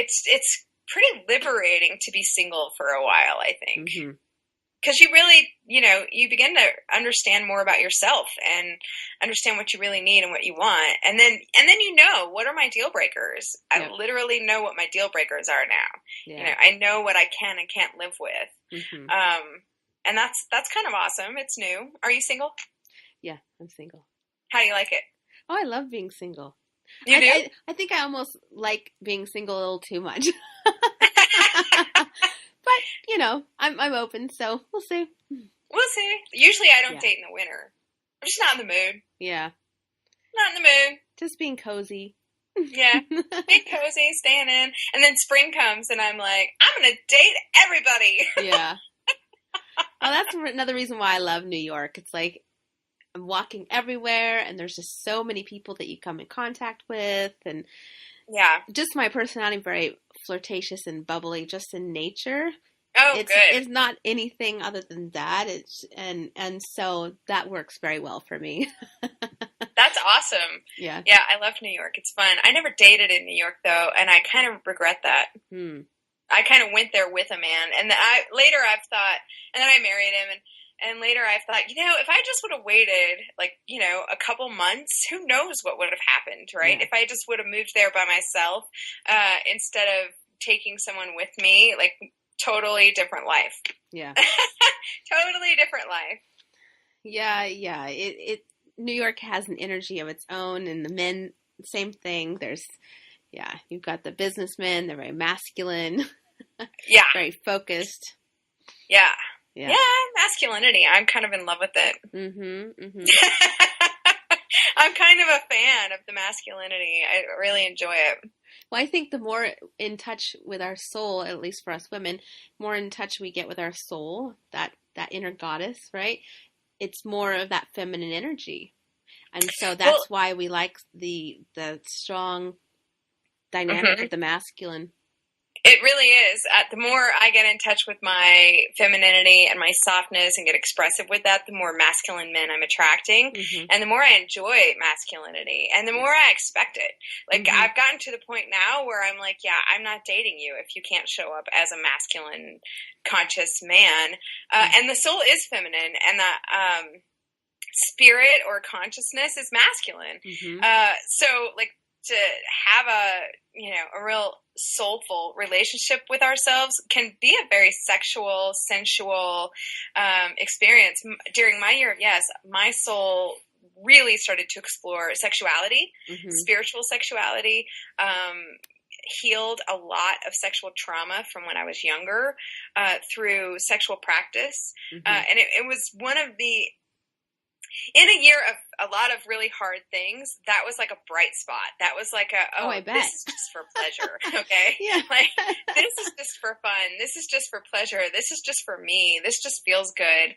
B: It's pretty liberating to be single for a while, I think. Mm-hmm. because you really, you begin to understand more about yourself and understand what you really need and what you want. And then what are my deal breakers? I literally know what my deal breakers are now.
A: Yeah.
B: I know what I can and can't live with.
A: Mm-hmm.
B: And that's kind of awesome. It's new. Are you single?
A: Yeah, I'm single.
B: How do you like it?
A: Oh, I love being single.
B: You do?
A: I think I almost like being single a little too much. But, I'm open, so we'll see.
B: We'll see. Usually I don't date in the winter. I'm just not in the mood.
A: Yeah.
B: Not in the mood.
A: Just being cozy.
B: Yeah. Being cozy, staying in. And then spring comes and I'm like, I'm going to date everybody.
A: Yeah. Well, that's another reason why I love New York. It's like I'm walking everywhere and there's just so many people that you come in contact with. And just my personality, very flirtatious and bubbly just in nature.
B: Oh,
A: good. It's not anything other than that. And so that works very well for me.
B: That's awesome.
A: Yeah.
B: Yeah, I love New York. It's fun. I never dated in New York though, and I kind of regret that. I kind of went there with a man, and then I've thought, and then I married him, and later I've thought, if I just would have waited, a couple months, who knows what would have happened, right?
A: Yeah.
B: If I just would have moved there by myself, instead of taking someone with me, totally different life.
A: Yeah.
B: Totally different life.
A: Yeah. New York has an energy of its own, and the men, same thing. You've got the businessmen, they're very masculine.
B: Yeah.
A: Very focused.
B: Yeah. Yeah, masculinity. I'm kind of in love with it.
A: Mm-hmm. Mm-hmm.
B: I'm kind of a fan of the masculinity. I really enjoy it.
A: Well, I think the more in touch with our soul, at least for us women, more in touch we get with our soul, that inner goddess, right? It's more of that feminine energy. And so that's why we like the strong dynamic of the masculine.
B: It really is. The more I get in touch with my femininity and my softness and get expressive with that, the more masculine men I'm attracting. Mm-hmm. And the more I enjoy masculinity and the more I expect it. I've gotten to the point now where I'm like, I'm not dating you if you can't show up as a masculine, conscious man. And the soul is feminine and the spirit or consciousness is masculine. Mm-hmm. To have a real soulful relationship with ourselves can be a very sexual, sensual experience. During my year of yes, my soul really started to explore sexuality, spiritual sexuality, healed a lot of sexual trauma from when I was younger through sexual practice. And it was one of the in a year of a lot of really hard things, that was like a bright spot. That was like
A: I bet.
B: This is just for pleasure, okay?
A: Yeah.
B: This is just for fun. This is just for pleasure. This is just for me. This just feels good.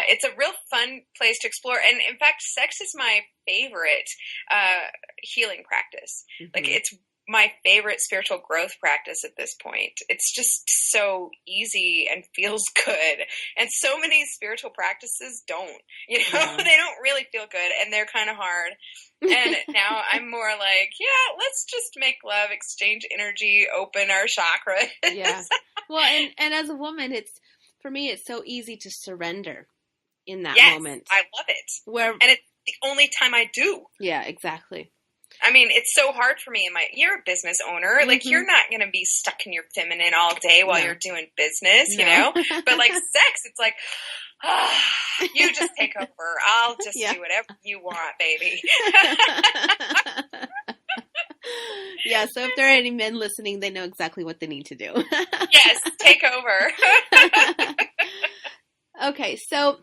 B: It's a real fun place to explore. And in fact, sex is my favorite healing practice. It's my favorite spiritual growth practice at this point. It's just so easy and feels good. And so many spiritual practices don't, they don't really feel good and they're kind of hard. And now I'm more like, let's just make love, exchange energy, open our chakras.
A: Yeah. Well, and as a woman, for me, it's so easy to surrender in that moment.
B: I love it. And it's the only time I do.
A: Yeah, exactly.
B: I mean, it's so hard for me. You're a business owner. You're not going to be stuck in your feminine all day while you're doing business, you know? But sex, it's like, you just take over. I'll just do whatever you want, baby.
A: Yeah, so if there are any men listening, they know exactly what they need to do.
B: Yes, take over.
A: Okay, so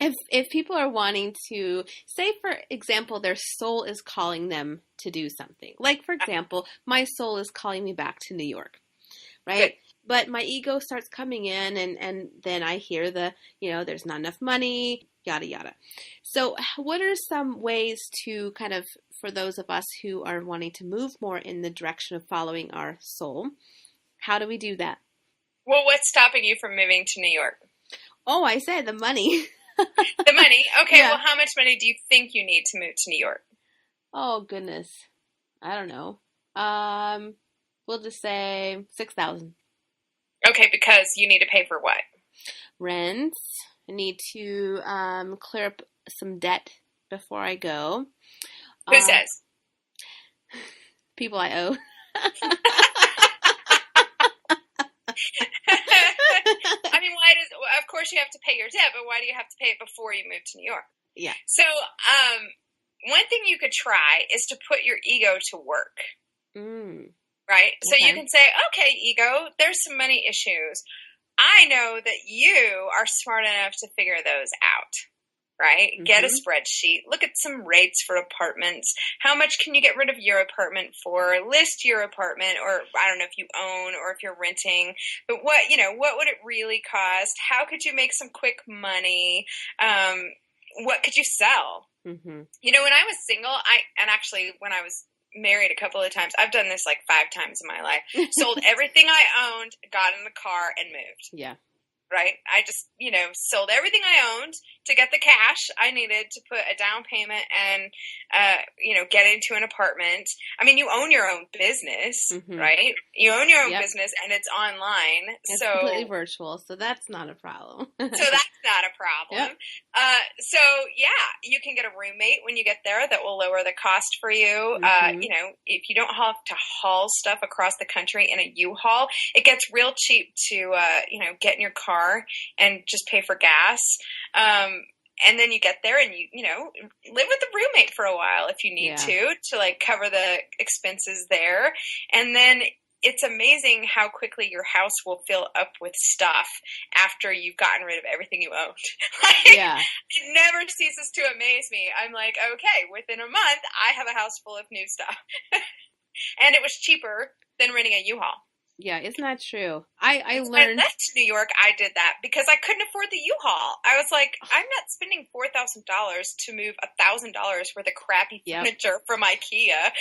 A: if people are wanting to, say, for example, their soul is calling them to do something. Like, for example, my soul is calling me back to New York, right? Good. But my ego starts coming in and then I hear there's not enough money, yada, yada. So what are some ways to kind of, for those of us who are wanting to move more in the direction of following our soul, how do we do that?
B: Well, what's stopping you from moving to New York?
A: Oh, I said the money.
B: The money? Okay, yeah. Well, how much money do you think you need to move to New York?
A: Oh, goodness. I don't know. We'll just say $6,000.
B: Okay, because you need to pay for what?
A: rent. I need to clear up some debt before I go.
B: Who says?
A: People I owe.
B: I mean, of course you have to pay your debt, but why do you have to pay it before you move to New York?
A: Yeah.
B: So, one thing you could try is to put your ego to work. Right? So you can say, okay, ego, there's some money issues. I know that you are smart enough to figure those out. Right? Get a spreadsheet. Look at some rates for apartments. How much can you get rid of your apartment for? List your apartment, or I don't know if you own or if you're renting. But what would it really cost? How could you make some quick money? What could you sell?
A: Mm-hmm.
B: You know, when I was single, when I was married a couple of times, I've done this like 5 times in my life. Sold everything I owned, got in the car, and moved.
A: Yeah.
B: Right? I just, sold everything I owned to get the cash I needed to put a down payment and, get into an apartment. I mean, you own your own business, right? You own your own business, and it's online.
A: It's completely virtual, so that's not a problem.
B: So that's not a problem. Yep. You can get a roommate when you get there that will lower the cost for you. If you don't have to haul stuff across the country in a U-Haul, it gets real cheap to, get in your car and just pay for gas. And then you get there and you live with a roommate for a while if you need to like cover the expenses there. And then it's amazing how quickly your house will fill up with stuff after you've gotten rid of everything you owned. It never ceases to amaze me. I'm like, okay, within a month, I have a house full of new stuff. And it was cheaper than renting a U-Haul.
A: Yeah, isn't that true? I learned.
B: When I left New York, I did that because I couldn't afford the U-Haul. I was like, I'm not spending $4,000 to move $1,000 worth of crappy furniture from IKEA.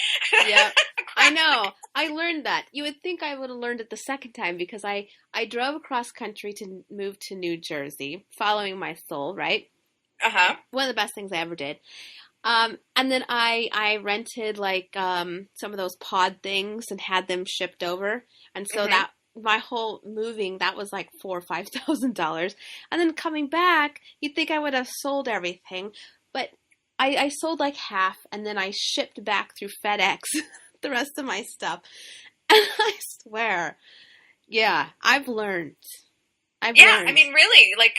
A: Yeah, I know. I learned that. You would think I would have learned it the second time because I drove across country to move to New Jersey, following my soul, right? One of the best things I ever did. And then I rented like some of those pod things and had them shipped over. And so that my whole moving, that was like $4,000 or $5,000. And then coming back, you'd think I would have sold everything, but I sold like half, and then I shipped back through FedEx the rest of my stuff. And I swear, I've learned. I
B: mean, really, like,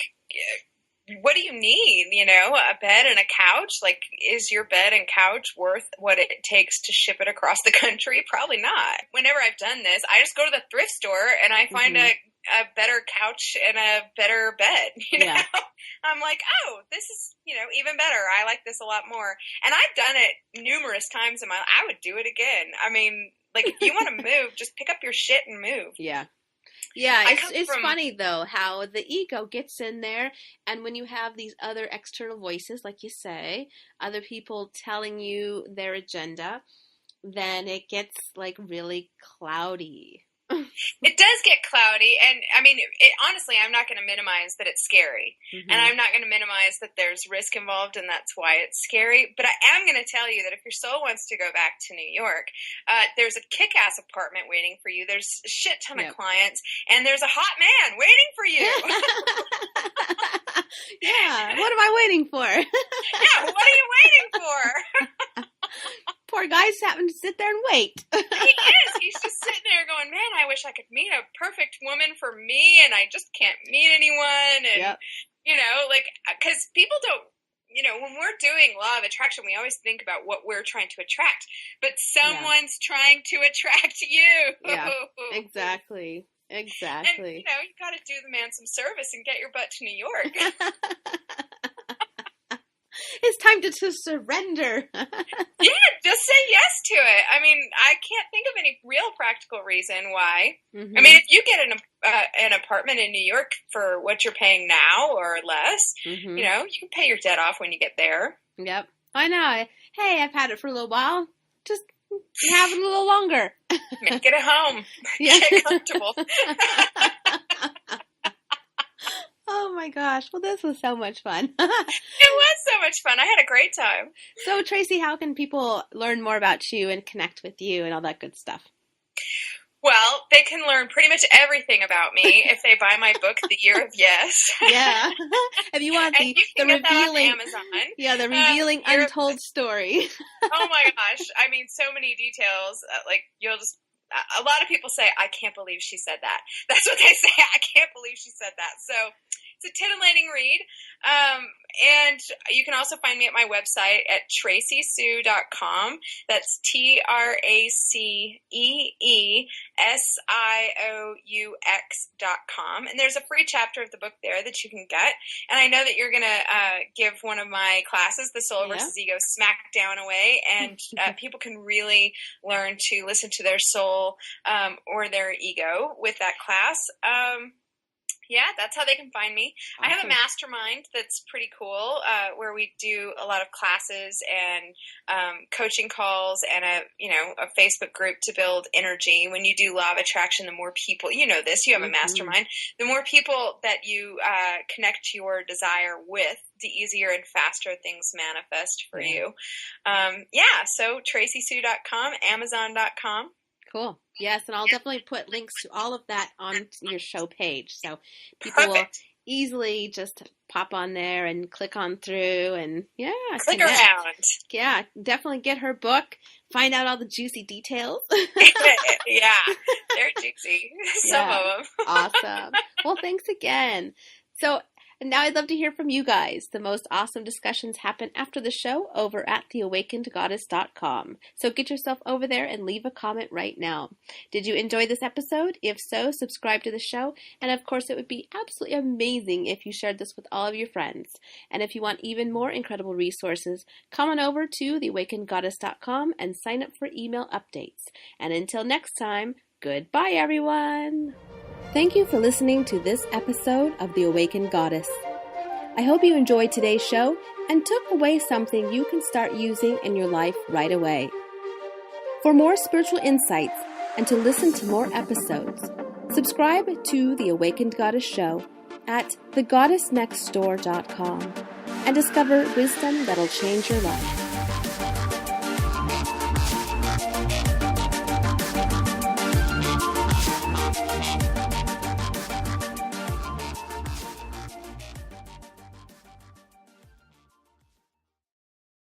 B: what do you need? A bed and a couch? Like, is your bed and couch worth what it takes to ship it across the country? Probably not. Whenever I've done this, I just go to the thrift store and I find a better couch and a better bed. I'm like, oh, this is, even better. I like this a lot more. And I've done it numerous times in my life. I would do it again. I mean, like, if you want to move, just pick up your shit and move.
A: Yeah. Yeah, it's funny, though, how the ego gets in there, and when you have these other external voices, like you say, other people telling you their agenda, then it gets, like, really cloudy.
B: It does get cloudy, and, I mean, honestly, I'm not going to minimize that it's scary, and I'm not going to minimize that there's risk involved, and that's why it's scary, but I am going to tell you that if your soul wants to go back to New York, there's a kick-ass apartment waiting for you, there's a shit ton of clients, and there's a hot man waiting for you.
A: What am I waiting for?
B: What are you waiting for?
A: Poor guy's having to sit there and wait.
B: He is. He's just sitting there going, man, I wish I could meet a perfect woman for me, and I just can't meet anyone. And, because people don't, when we're doing law of attraction, we always think about what we're trying to attract, but someone's trying to attract you.
A: Yeah, exactly.
B: And, you got to do the man some service and get your butt to New York.
A: It's time to surrender.
B: Just say yes to it. I mean, I can't think of any real practical reason why. I mean, if you get an apartment in New York for what you're paying now or less, you can pay your debt off when you get there.
A: Yep. I know. Hey, I've had it for a little while. Just have it a little longer.
B: Make it a home. Get comfortable.
A: Oh my gosh. Well, this was so much fun.
B: It was so much fun. I had a great time.
A: So, Tracee, how can people learn more about you and connect with you and all that good stuff?
B: Well, they can learn pretty much everything about me if they buy my book, The Year of Yes.
A: Yeah. If you want
B: and you can get that on Amazon.
A: Yeah, the revealing untold story.
B: Oh my gosh. I mean, so many details. You'll just, a lot of people say, I can't believe she said that. That's what they say. I can't believe she said that. So it's a titillating read. And you can also find me at my website at TraceeSiou.com. That's TraceeSieux.com. And there's a free chapter of the book there that you can get. And I know that you're going to give one of my classes, the Soul versus Ego Smackdown, away. And people can really learn to listen to their soul or their ego with that class. Yeah, that's how they can find me. Awesome. I have a mastermind that's pretty cool, where we do a lot of classes and coaching calls and a Facebook group to build energy. When you do law of attraction, the more people, you know this, you have a mastermind, the more people that you connect your desire with, the easier and faster things manifest for you. So TraceeSiou.com, Amazon.com.
A: Cool. Yes, and I'll definitely put links to all of that on your show page. So people will easily just pop on there and click on through and
B: click around.
A: Yeah, definitely get her book. Find out all the juicy details.
B: Yeah, they're juicy. Some of them.
A: Awesome. Well, thanks again. So and now I'd love to hear from you guys. The most awesome discussions happen after the show over at theawakenedgoddess.com. So get yourself over there and leave a comment right now. Did you enjoy this episode? If so, subscribe to the show. And of course, it would be absolutely amazing if you shared this with all of your friends. And if you want even more incredible resources, come on over to theawakenedgoddess.com and sign up for email updates. And until next time, goodbye, everyone. Thank you for listening to this episode of The Awakened Goddess. I hope you enjoyed today's show and took away something you can start using in your life right away. For more spiritual insights and to listen to more episodes, subscribe to The Awakened Goddess Show at thegoddessnextdoor.com and discover wisdom that'll change your life.